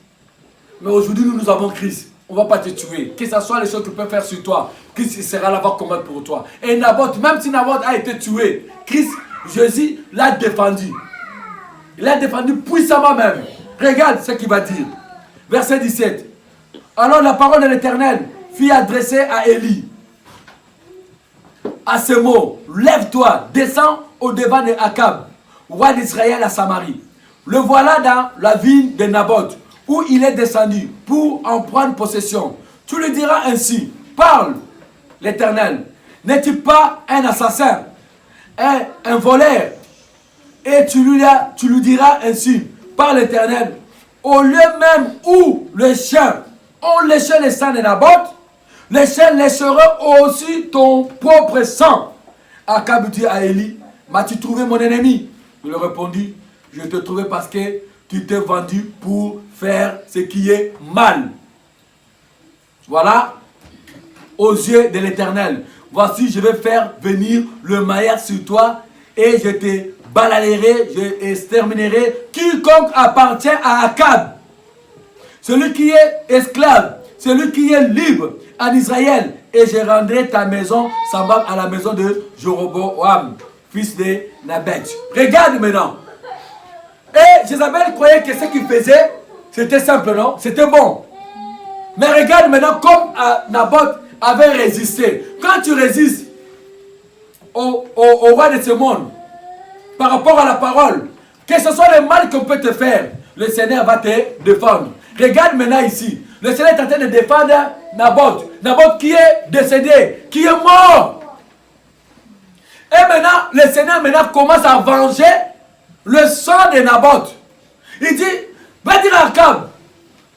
Mais aujourd'hui, nous avons Christ. On ne va pas te tuer. Que ce soit les choses que peuvent faire sur toi, Christ sera là-bas combattre pour toi. Et Naboth, même si Naboth a été tué, Christ, Jésus l'a défendu. Il l'a défendu puissamment même. Regarde ce qu'il va dire. Verset 17. Alors la parole de l'Éternel fut adressée à Élie. À ce mot, lève-toi, descends au-devant de Akab, roi d'Israël à Samarie. Le voilà dans la ville de Naboth, où il est descendu pour en prendre possession. Tu lui diras ainsi, parle l'Éternel, n'es-tu pas un assassin, un voleur? Et tu lui diras ainsi, par l'Éternel, au lieu même où les chiens ont léché le sang de Naboth, les chiens lécheront aussi ton propre sang. Akab dit à Élie, m'as-tu trouvé mon ennemi? Il répondit, je te trouvais parce que tu t'es vendu pour faire ce qui est mal. Voilà, aux yeux de l'Éternel. Voici, je vais faire venir le malheur sur toi et je te balayerai, je exterminerai quiconque appartient à Akab. Celui qui est esclave, celui qui est libre en Israël, et je rendrai ta maison semblable à la maison de Jéroboam, fils de Nabat. Regarde maintenant. Et Jézabel croyait que ce qu'il faisait, c'était simple, non? C'était bon. Mais regarde maintenant comme Naboth avait résisté. Quand tu résistes au roi de ce monde, par rapport à la parole, que ce soit le mal qu'on peut te faire, le Seigneur va te défendre. Regarde maintenant ici. Le Seigneur est en train de défendre Naboth. Naboth qui est décédé, qui est mort. Et maintenant, le Seigneur maintenant commence à venger le sang de Naboth. Il dit, va dire à Akab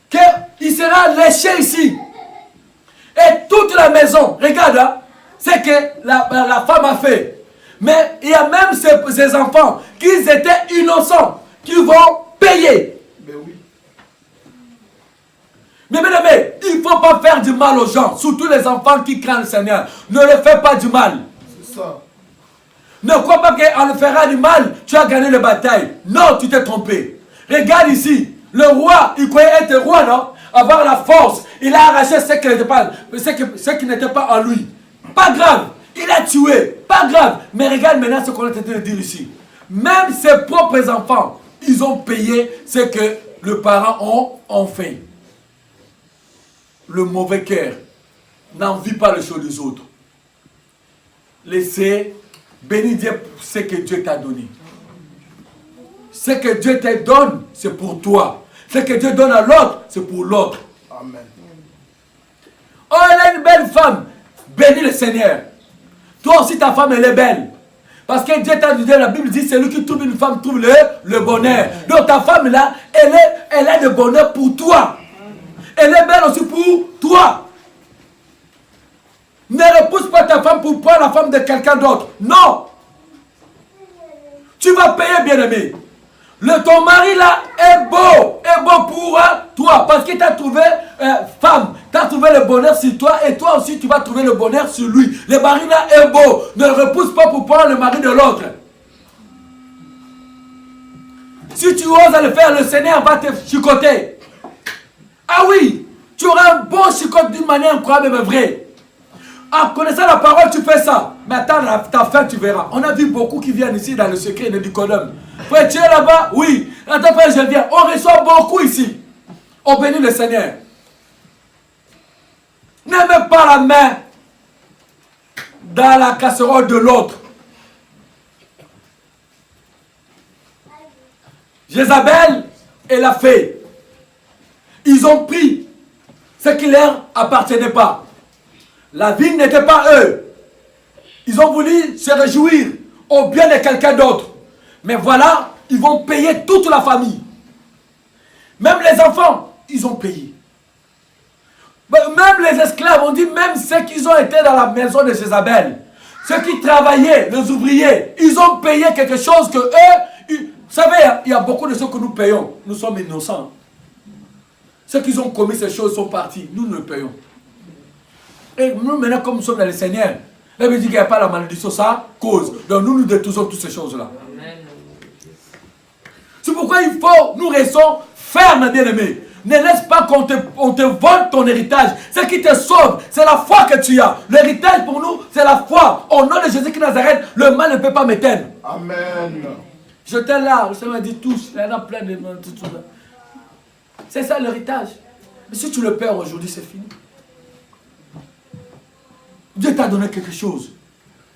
qu'il sera léché ici. Et toute la maison, regarde, hein, c'est que la femme a fait. Mais il y a même ces enfants qui étaient innocents, qui vont payer.
Mais oui.
Mais bien aimé, il ne faut pas faire du mal aux gens, surtout les enfants qui craignent le Seigneur. Ne leur fais pas du mal.
C'est ça.
Ne crois pas qu'en le fera du mal, tu as gagné la bataille. Non, tu t'es trompé. Regarde ici, le roi, il croyait être roi, non? Avoir la force, il a arraché ce qui n'était pas en lui. Pas grave, il a tué, pas grave. Mais regarde maintenant ce qu'on est en train de dire ici. Même ses propres enfants, ils ont payé ce que les parents ont fait. Le mauvais cœur n'envie pas les choses des autres. Laissez bénir Dieu pour ce que Dieu t'a donné. Ce que Dieu te donne, c'est pour toi. Ce que Dieu donne à l'autre, c'est pour l'autre.
Amen.
Oh, elle est une belle femme. Bénis le Seigneur. Toi aussi, ta femme, elle est belle. Parce que Dieu t'a dit, la Bible dit, c'est lui qui trouve une femme, trouve le bonheur. Donc ta femme là, elle a le bonheur pour toi. Elle est belle aussi pour toi. Ne repousse pas ta femme pour prendre la femme de quelqu'un d'autre. Non. Tu vas payer, bien-aimé. Ton mari là est beau pour toi. Parce qu'il t'a trouvé femme. Tu as trouvé le bonheur sur toi et toi aussi tu vas trouver le bonheur sur lui. Le mari là est beau. Ne le repousse pas pour prendre le mari de l'autre. Si tu oses le faire, le Seigneur va te chicoter. Ah oui, tu auras un bon chicote d'une manière incroyable mais vraie. En connaissant la parole, tu fais ça. Mais attends, ta fin, tu verras. On a vu beaucoup qui viennent ici dans le secret de Nicodème. Frère, tu es là-bas? Oui. Attends, frère, je viens. On reçoit beaucoup ici. On bénit le Seigneur. Ne mets pas la main dans la casserole de l'autre. Jézabel et la fée, ils ont pris ce qui leur appartenait pas. La vie n'était pas eux. Ils ont voulu se réjouir au bien de quelqu'un d'autre. Mais voilà, ils vont payer toute la famille. Même les enfants, ils ont payé. Même les esclaves, on dit même ceux qui ont été dans la maison de Jézabel, ceux qui travaillaient, les ouvriers, ils ont payé quelque chose que eux, vous savez, il y a beaucoup de choses que nous payons. Nous sommes innocents. Ceux qui ont commis ces choses sont partis. Nous le payons. Et nous, maintenant, comme nous sommes dans le Seigneur, là, il dit qu'il n'y a pas la malédiction, ça cause. Donc nous détruisons toutes ces choses-là. C'est pourquoi il faut, nous restons fermes, bien-aimés. Ne laisse pas qu'on te vole ton héritage. Ce qui te sauve, c'est la foi que tu as. L'héritage pour nous, c'est la foi. Au nom de Jésus qui Nazareth, le mal ne peut pas m'éteindre.
Amen.
J'étais là, le Seigneur m'a dit tous, il y en a plein de tout ça. C'est ça l'héritage. Mais si tu le perds aujourd'hui, c'est fini. Dieu t'a donné quelque chose.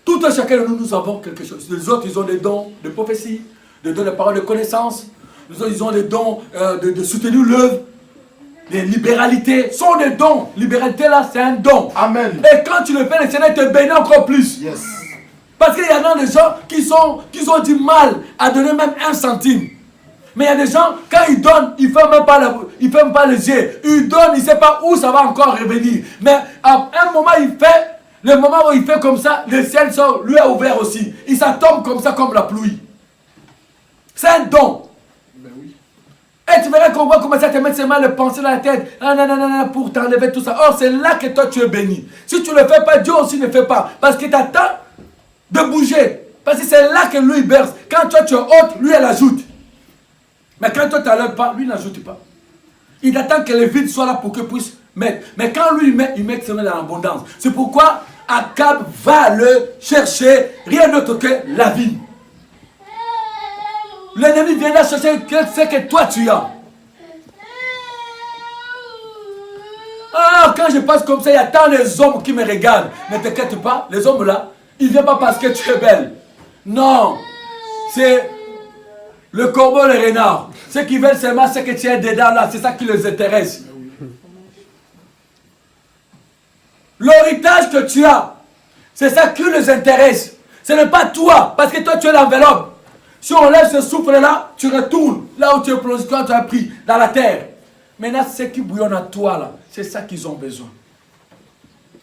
Tout un chacun de nous, nous avons quelque chose. Les autres, ils ont des dons de prophétie, des dons de paroles de connaissance. Les autres, ils ont des dons de soutenir l'œuvre. Les libéralités sont des dons. Libéralité là, c'est un don.
Amen.
Et quand tu le fais, le Seigneur te bénit encore plus.
Yes.
Parce qu'il y en a des gens qui ont du mal à donner même 1 centime. Mais il y a des gens, quand ils donnent, ils ne ferment même pas les yeux. Ils donnent, ils ne savent pas où ça va encore revenir. Mais à un moment, le moment où il fait comme ça, le ciel lui est ouvert aussi. Et ça tombe comme ça, comme la pluie. C'est un don.
Ben oui.
Et tu verras qu'on va commencer à te mettre ces mains, le penser dans la tête. Ah, non, pour t'enlever tout ça. Or, c'est là que toi, tu es béni. Si tu ne le fais pas, Dieu aussi ne fait pas. Parce qu'il t'attend de bouger. Parce que c'est là que lui berce. Quand toi, tu es haute, lui, elle ajoute. Mais quand toi, tu n'enlèves pas, lui, n'ajoute pas. Il attend que le vide soit là pour qu'il puisse mettre. Mais quand lui, il met seulement dans l'abondance. C'est pourquoi Akab va le chercher, rien d'autre que la vie. L'ennemi vient là chercher ce que toi tu as. Ah, quand je passe comme ça, il y a tant de hommes qui me regardent. Ne t'inquiète pas, les hommes là, ils ne viennent pas parce que tu es belle. Non, c'est le corbeau, le renard. Ceux qui veulent seulement ce que tu es dedans là, c'est ça qui les intéresse. L'héritage que tu as, c'est ça qui les intéresse. Ce n'est pas toi, parce que toi tu es l'enveloppe. Si on lève ce souffle-là, tu retournes là où tu es plongé, quand tu as pris, dans la terre. Maintenant, ce qui bouillonne à toi, là, c'est ça qu'ils ont besoin.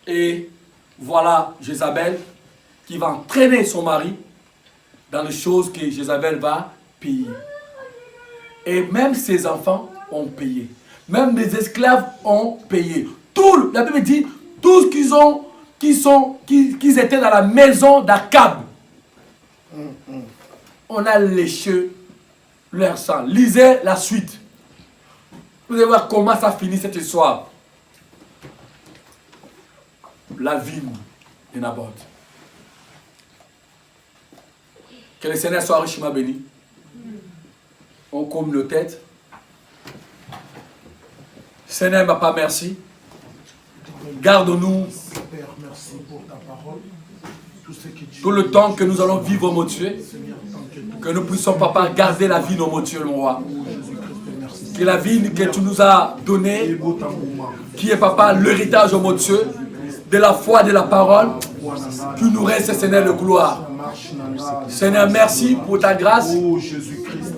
Et voilà Jézabel qui va entraîner son mari dans les choses que Jézabel va payer. Et même ses enfants ont payé. Même les esclaves ont payé. Tout, la Bible dit, tous qu'ils étaient dans la maison d'Akab. On a léché leur sang. Lisez la suite. Vous allez voir comment ça finit cette histoire. La vie de Naboth. Que le Seigneur soit richement béni. On coupe nos têtes. Seigneur, papa, merci. Garde-nous.
Père, merci pour ta parole.
Tout le temps que nous allons vivre, mon Dieu. Que nous puissions, papa, garder la vie, mon Dieu, mon roi. Que la vie que tu nous as donnée, qui est, papa, l'héritage, mon Dieu, de la foi, de la parole, tu nous restes, Seigneur, de gloire. Seigneur, merci pour ta grâce.
Oh Jésus-Christ.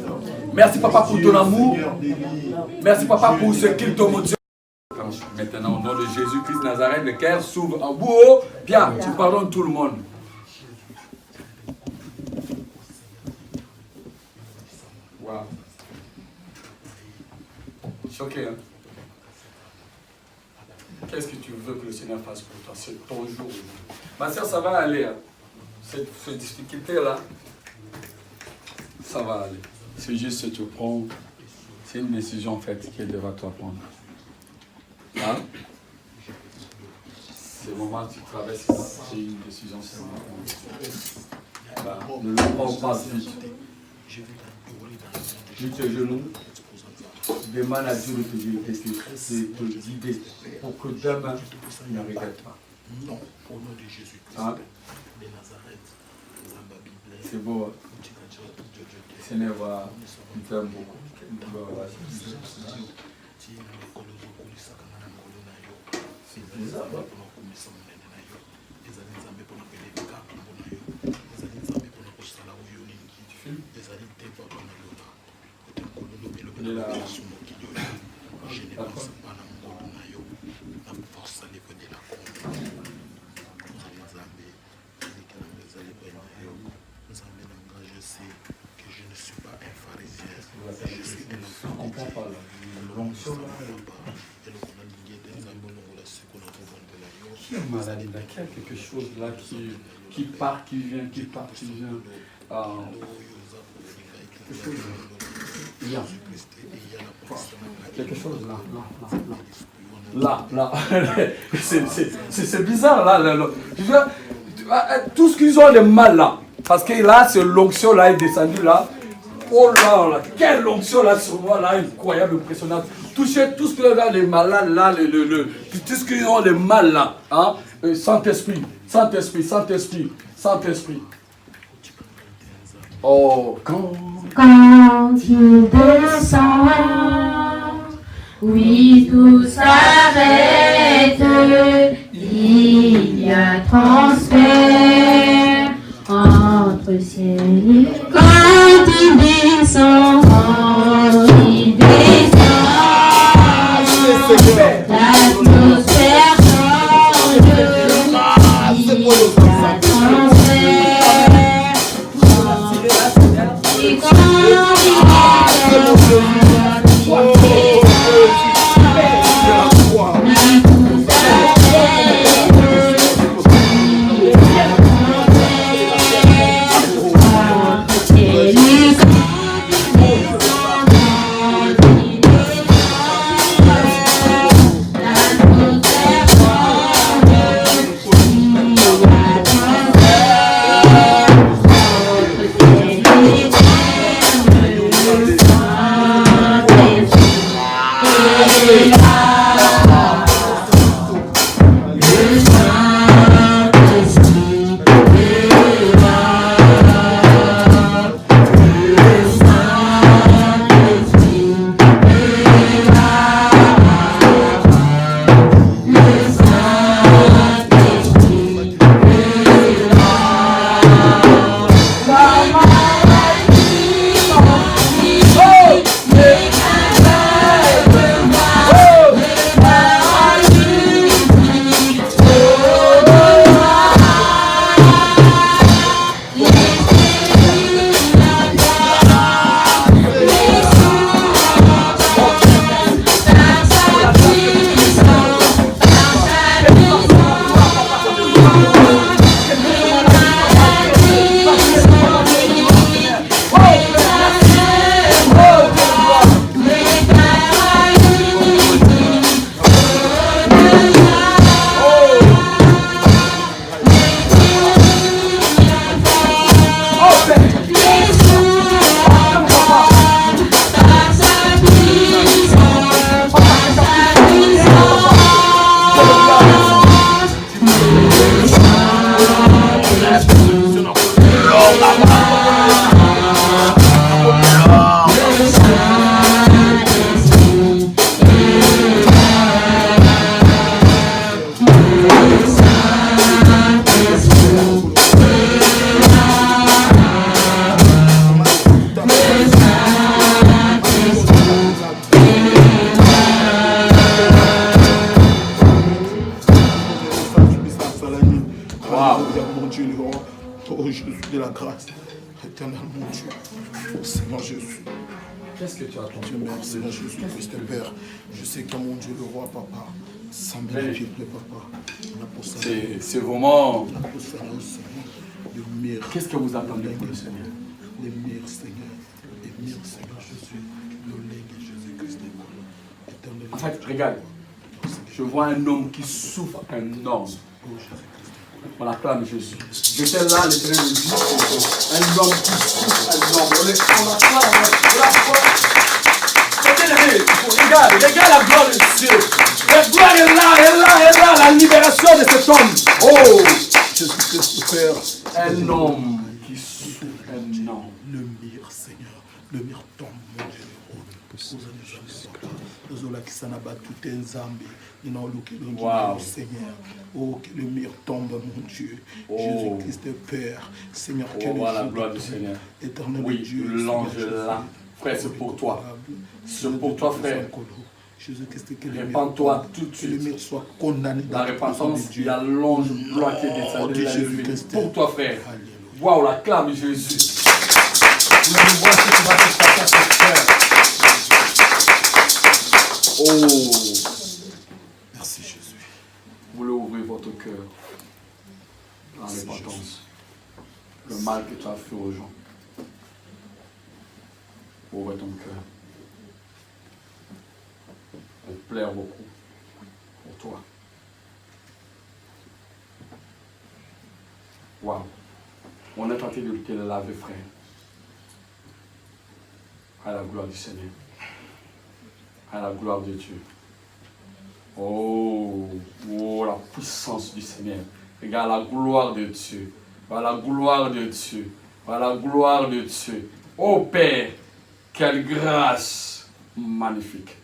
Merci papa pour ton amour.
Seigneur des vies.
Merci papa pour ce qu'il t'a montré. Maintenant, au nom de Jésus-Christ Nazareth, le cœur s'ouvre en bout. Bien, tu pardonnes tout le monde. Wow. Choqué, hein? Qu'est-ce que tu veux que le Seigneur fasse pour toi? C'est ton jour. Ma soeur, ça va aller. Hein? Cette difficulté-là, ça va aller. C'est juste que tu prends. C'est une décision en fait qu'elle devra toi prendre. Hein? C'est le moment où tu traverses, c'est une décision seulement. Bah, ne le prends pas vite. Tu te genoux, demande à Dieu de te guider pour que demain, il ne regrette pas.
Non, au nom de Jésus.
Hein? C'est beau. Seigneur va nous faire beaucoup. C'est bizarre. Il est là.
Je sais que je ne suis pas un pharisien. Je suis un
Je ne comprends pas là. L'onction là. Qui est malade là? Qu'il y a quelque chose là qui part, qui vient, qui part, qui vient. Quelque chose là. Il y a quelque chose là. Là. C'est bizarre là. Je veux dire, tout ce qu'ils ont de mal là. Parce que là, ce l'onction là est descendu là. Oh là, quelle onction là sur moi là, incroyable, impressionnante. Touchez tout ce que là, les malades là, tout ce qu'ils ont de mal là. Hein? Saint-Esprit. Oh, quand
il descend, oui, tout s'arrête, il y a transfert entre ciel et quand il descend, l'atmosphère change, il y a transfert. Et quand
gloire. Oh Jésus de la grâce. Éternel mon Dieu. Seigneur Jésus.
Qu'est-ce que tu as
Dieu merci, Seigneur Jésus Christ, Père. Je sais que mon Dieu, le roi, papa, sans bénéfice, papa.
C'est vraiment.
Le meilleur.
Qu'est-ce que vous attendez pour le Seigneur?
Le meilleur Seigneur. Le meilleur Seigneur Jésus. Le legs Jésus-Christ.
En fait, regarde. Je vois un homme qui souffre énorme. On acclame Jésus. J'étais là, l'Éternel me dit, un homme qui souffre énorme. On acclame, regarde la gloire de Dieu. La gloire est là, la libération de cet homme. Oh,
Jésus-Christ, Père.
Un homme qui souffre énorme.
Le meilleur Seigneur, le meilleur tombe, mon Dieu. Désolé qui s'en a battu un Zambie. Wow. Seigneur, oh, que le mire tombe, mon Dieu.
Oh.
Jésus-Christ, Père, Seigneur, que
voilà la gloire du Seigneur.
Éternel
oui,
Dieu,
l'ange là. Frère, c'est pour toi. C'est pour toi, frère.
Jésus-Christ, que
répands-toi tout de suite.
Que le mire soit condamné.
La repentance, il y a l'ange bloqué des
Jésus-Christ.
Pour toi, frère. Waouh, la clame Jésus. Vous allez voir ce qui va se passer à ce frère. Oh.
Merci Jésus.
Vous voulez ouvrir votre cœur dans la repentance. Le mal que tu as fait aux gens. Ouvre ton cœur. On plaire beaucoup pour toi. Waouh. On est tenté de te laver, frère. À la gloire du Seigneur. À la gloire de Dieu. Oh, oh, la puissance du Seigneur. Regarde la gloire de Dieu. Voilà la gloire de Dieu. Voilà la gloire de Dieu. Oh Père, quelle grâce magnifique.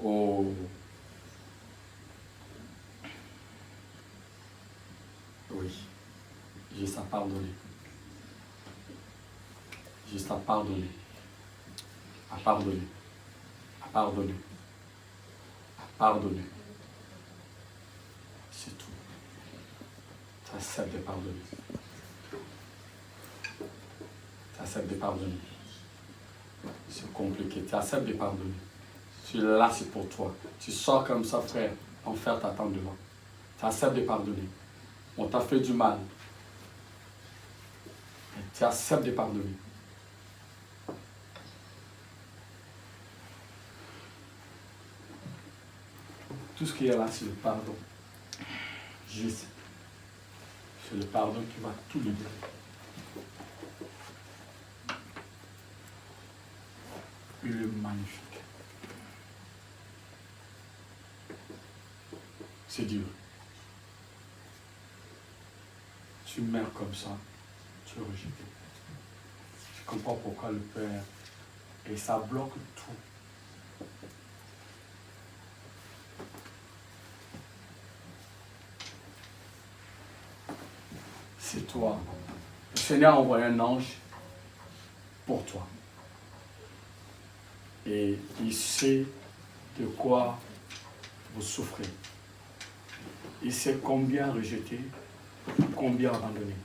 Oh. Oui. Juste à pardonner. Juste à pardonner. À pardonner. À pardonner. Pardonner. C'est tout. Tu acceptes de pardonner. Tu acceptes de pardonner. C'est compliqué. Tu acceptes de pardonner. Tu es là, c'est pour toi. Tu sors comme ça, frère. L'enfer t'attend devant. Tu acceptes de pardonner. On t'a fait du mal. Et tu acceptes de pardonner. Tout ce qui est là, c'est le pardon. Juste. C'est le pardon qui va tout libérer. Il est magnifique. C'est dur. Tu meurs comme ça, tu es rejeté. Je comprends pourquoi le Père, et ça bloque tout. C'est toi. Le Seigneur a envoyé un ange pour toi. Et il sait de quoi vous souffrez. Il sait combien rejeté, combien abandonné.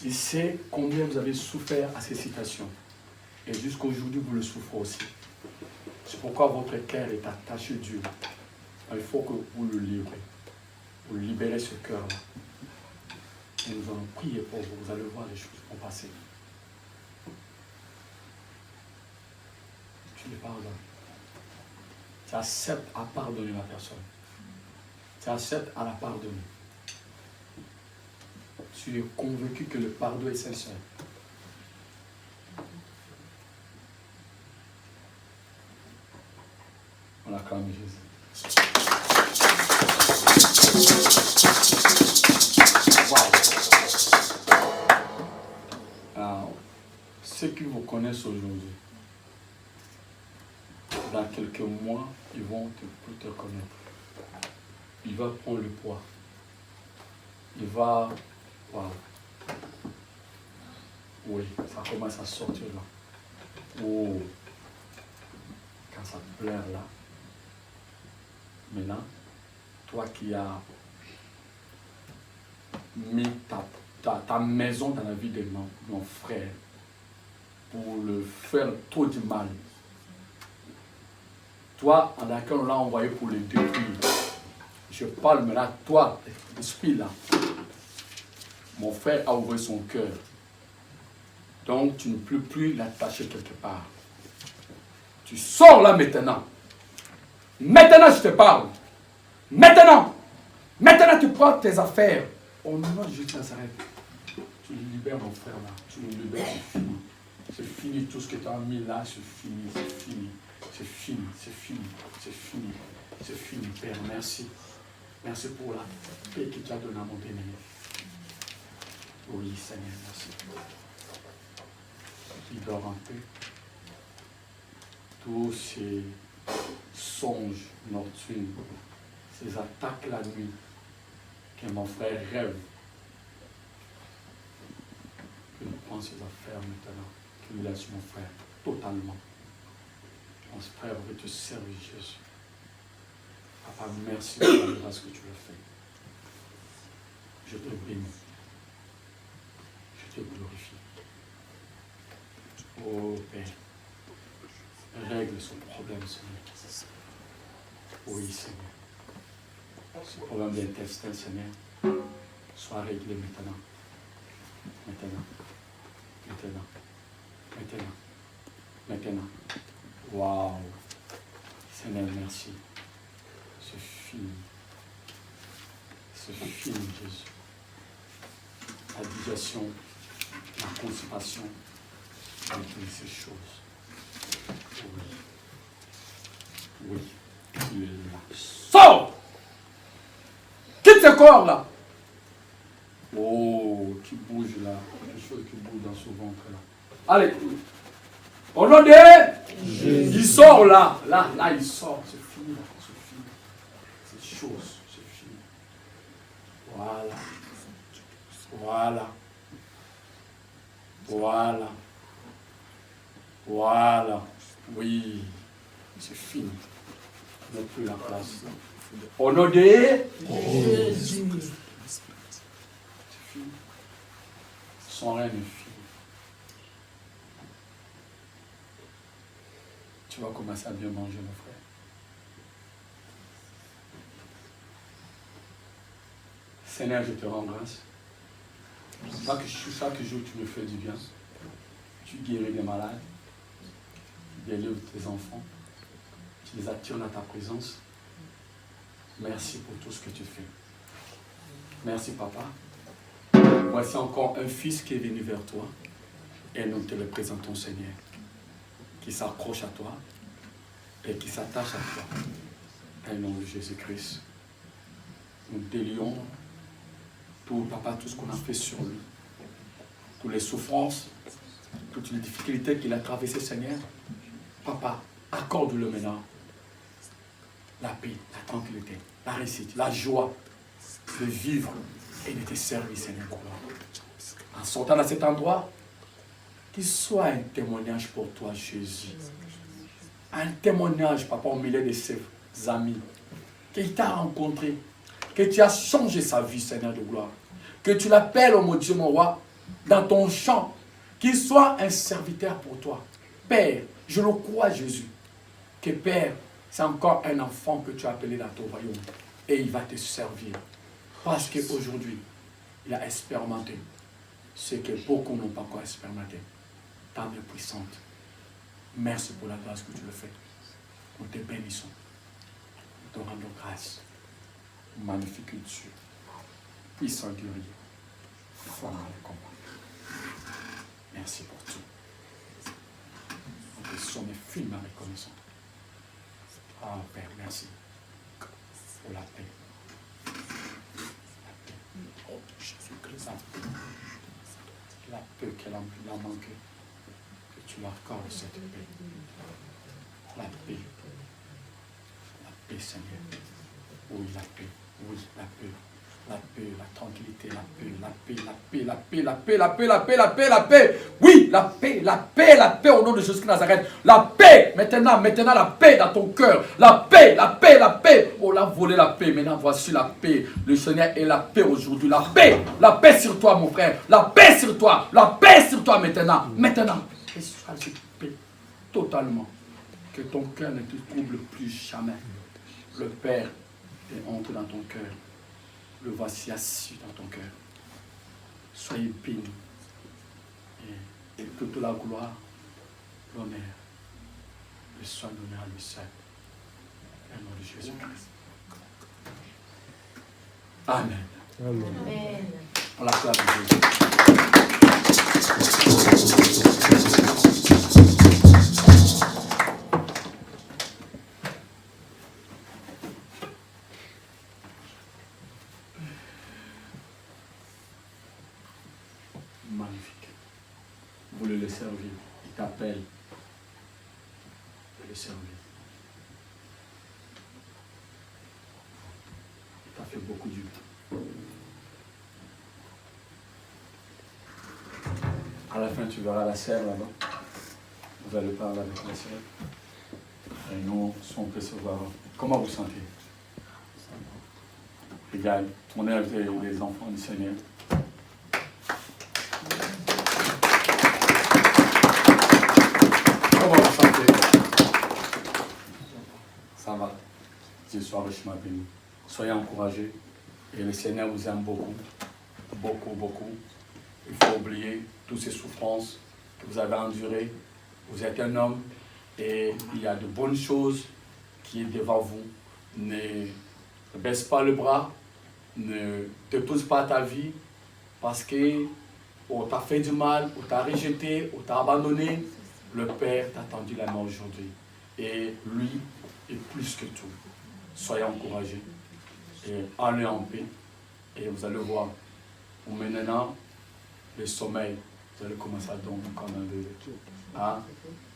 Il sait combien vous avez souffert à ces situations. Et jusqu'aujourd'hui, vous le souffrez aussi. C'est pourquoi votre cœur est attaché à Dieu. Il faut que vous le livrez. Vous libérez ce cœur-là. Et nous allons prier pour vous. Vous allez voir les choses vont passer. Tu les pardonnes. Tu acceptes à pardonner la personne. Tu acceptes à la pardonner. Tu es convaincu que le pardon est sincère. On acclame Jésus. Alors, ceux qui vous connaissent aujourd'hui, dans quelques mois, ils vont plus te connaître. Il va prendre le poids. Il va... Voilà. Oui, ça commence à sortir là. Oh. Quand ça pleure là. Maintenant, toi qui as mis ta maison dans la vie de mon frère pour le faire trop du mal. Toi, en laquelle on l'a envoyé pour le détruire. Je parle maintenant, toi, l'esprit là. Mon frère a ouvert son cœur. Donc, tu ne peux plus l'attacher quelque part. Tu sors là maintenant. Maintenant, je te parle. Maintenant. Maintenant, tu prends tes affaires. Au nom de Jésus de Nazareth. Tu libères mon frère là. Tu le libères, c'est fini. C'est fini. Tout ce que tu as mis là, c'est fini. C'est fini. C'est fini. C'est fini. C'est fini. C'est fini. Père, merci. Merci pour la paix que tu as donnée à mon bien-aimé. Oui, Seigneur, merci. Il dort en paix. Tous ces songes nocturnes, ces attaques la nuit, que mon frère rêve, que nous prend ses affaires maintenant, que nous laisse mon frère totalement. Mon frère veut te servir, Jésus. Papa, merci pour la grâce que tu as fait. Je te bénis. Je te glorifie. Oh Père, règle son problème, Seigneur. Oui, Seigneur. Ce problème d'intestin, Seigneur, soit réglé maintenant. Maintenant. Maintenant. Maintenant. Maintenant. Waouh. Seigneur, merci. C'est fini. C'est fini, Jésus. La digestion, la constipation, et toutes ces choses. Oui. Oui. Il est là. Sors! Quitte ce corps là. Oh, qui bouge là. Quelque chose qui bouge dans son ventre là. Allez. Au nom de Jésus. Il sort là. Là, il sort. C'est fini là. C'est fini. C'est chose. C'est fini. Voilà. Voilà. Voilà. Voilà. Oui. C'est fini. On n'a plus la place. Au nom de Jésus. C'est fini. Son règne est fini. Tu vas commencer à bien manger, mon frère. Seigneur, je te rends grâce. Chaque jour, tu me fais du bien. Tu guéris les malades. Tu délivres tes enfants. Tu les attires dans ta présence. Merci pour tout ce que tu fais. Merci, Papa. Voici encore un fils qui est venu vers toi. Et nous te le présentons, Seigneur. Qui s'accroche à toi et qui s'attache à toi. Au nom de Jésus-Christ. Nous délions tout, Papa, tout ce qu'on a fait sur lui. Toutes les souffrances, toutes les difficultés qu'il a traversées, Seigneur. Papa, accorde-le maintenant. La paix, la tranquillité, la réussite, la joie de vivre et de te servir, Seigneur. En sortant de cet endroit, qu'il soit un témoignage pour toi, Jésus. Un témoignage, Papa, au milieu de ses amis. Qu'il t'a rencontré. Que tu as changé sa vie, Seigneur de gloire. Que tu l'appelles, oh mon Dieu, mon roi, dans ton champ. Qu'il soit un serviteur pour toi. Père, je le crois, Jésus. Que Père, c'est encore un enfant que tu as appelé dans ton royaume. Et il va te servir. Parce qu'aujourd'hui, il a expérimenté ce que beaucoup n'ont pas encore expérimenté. Ta main puissante. Merci pour la grâce que tu le fais. Nous te bénissons. Nous te rendons grâce. Magnifique Dieu. Puissant guerrier. Fort dans le combat. Merci pour tout. Nous te sommes infiniment reconnaissants. Ah Père, merci pour la paix. La paix. Oh, Jésus-Christ, la paix qu'elle a manqué. Que tu l'accordes cette paix. La paix. La paix, Seigneur. Oui, la paix. Oui, la paix. La paix, la tranquillité, la paix, la paix, la paix, la paix, la paix, la paix, la paix, la paix, la paix. Oui, la paix, la paix, la paix au nom de Jésus de Nazareth. La paix, maintenant la paix dans ton cœur. La paix, la paix, la paix. On l'a volé la paix, maintenant voici la paix. Le Seigneur est la paix aujourd'hui. La paix sur toi mon frère. La paix sur toi maintenant. Maintenant. Et sois cette paix totalement. Que ton cœur ne te trouble plus jamais. Le Père est entré dans ton cœur. Le voici assis dans ton cœur. Soyez bénis. Et que toute la gloire, l'honneur, le soin donné à lui seul. Au nom de Jésus-Christ. Amen.
Amen.
On l'acclame Jésus. Magnifique. Vous le laissez servir. Il t'appelle de le servir. Il t'a fait beaucoup du bien. À la fin, tu verras la sœur là-bas. Vous allez parler avec la sœur. Et nous, on peut se voir. Comment vous sentez? Regarde, on est avec les enfants du Seigneur. Comment vous sentez? Ça va. Dieu soit richement béni. Soyez encouragés. Et le Seigneur vous aime beaucoup. Beaucoup, beaucoup. Il faut oublier toutes ces souffrances que vous avez endurées. Vous êtes un homme et il y a de bonnes choses qui sont devant vous. Ne baisse pas le bras. Ne te pousse pas à ta vie parce qu'on t'a fait du mal, on t'a rejeté, on t'a abandonné. Le Père t'a tendu la main aujourd'hui. Et lui est plus que tout. Soyez encouragés et allez en paix. Et vous allez voir, maintenant, le sommeil, vous allez commencer à dormir comme un bébé. Hein?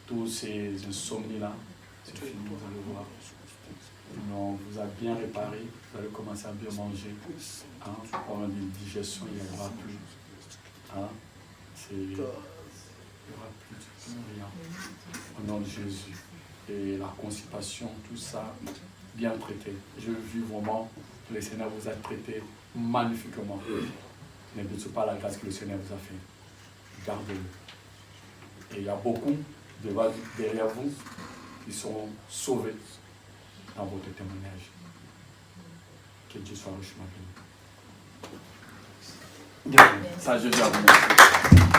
Tous ces insomnies-là, c'est fini, vous allez voir. On vous a bien réparé, vous allez commencer à bien manger. Hein? Pendant des digestions, il n'y aura plus. Hein? Il n'y aura plus de tout, rien. Au nom de Jésus. Et la constipation, tout ça, bien traité. Je vis vraiment que le Seigneur vous a traité magnifiquement. Ne doutez pas la grâce que le Seigneur vous a fait. Gardez-le. Et il y a beaucoup derrière vous qui sont sauvés dans votre témoignage. Que Dieu soit richement béni. Ça, je dis à vous merci.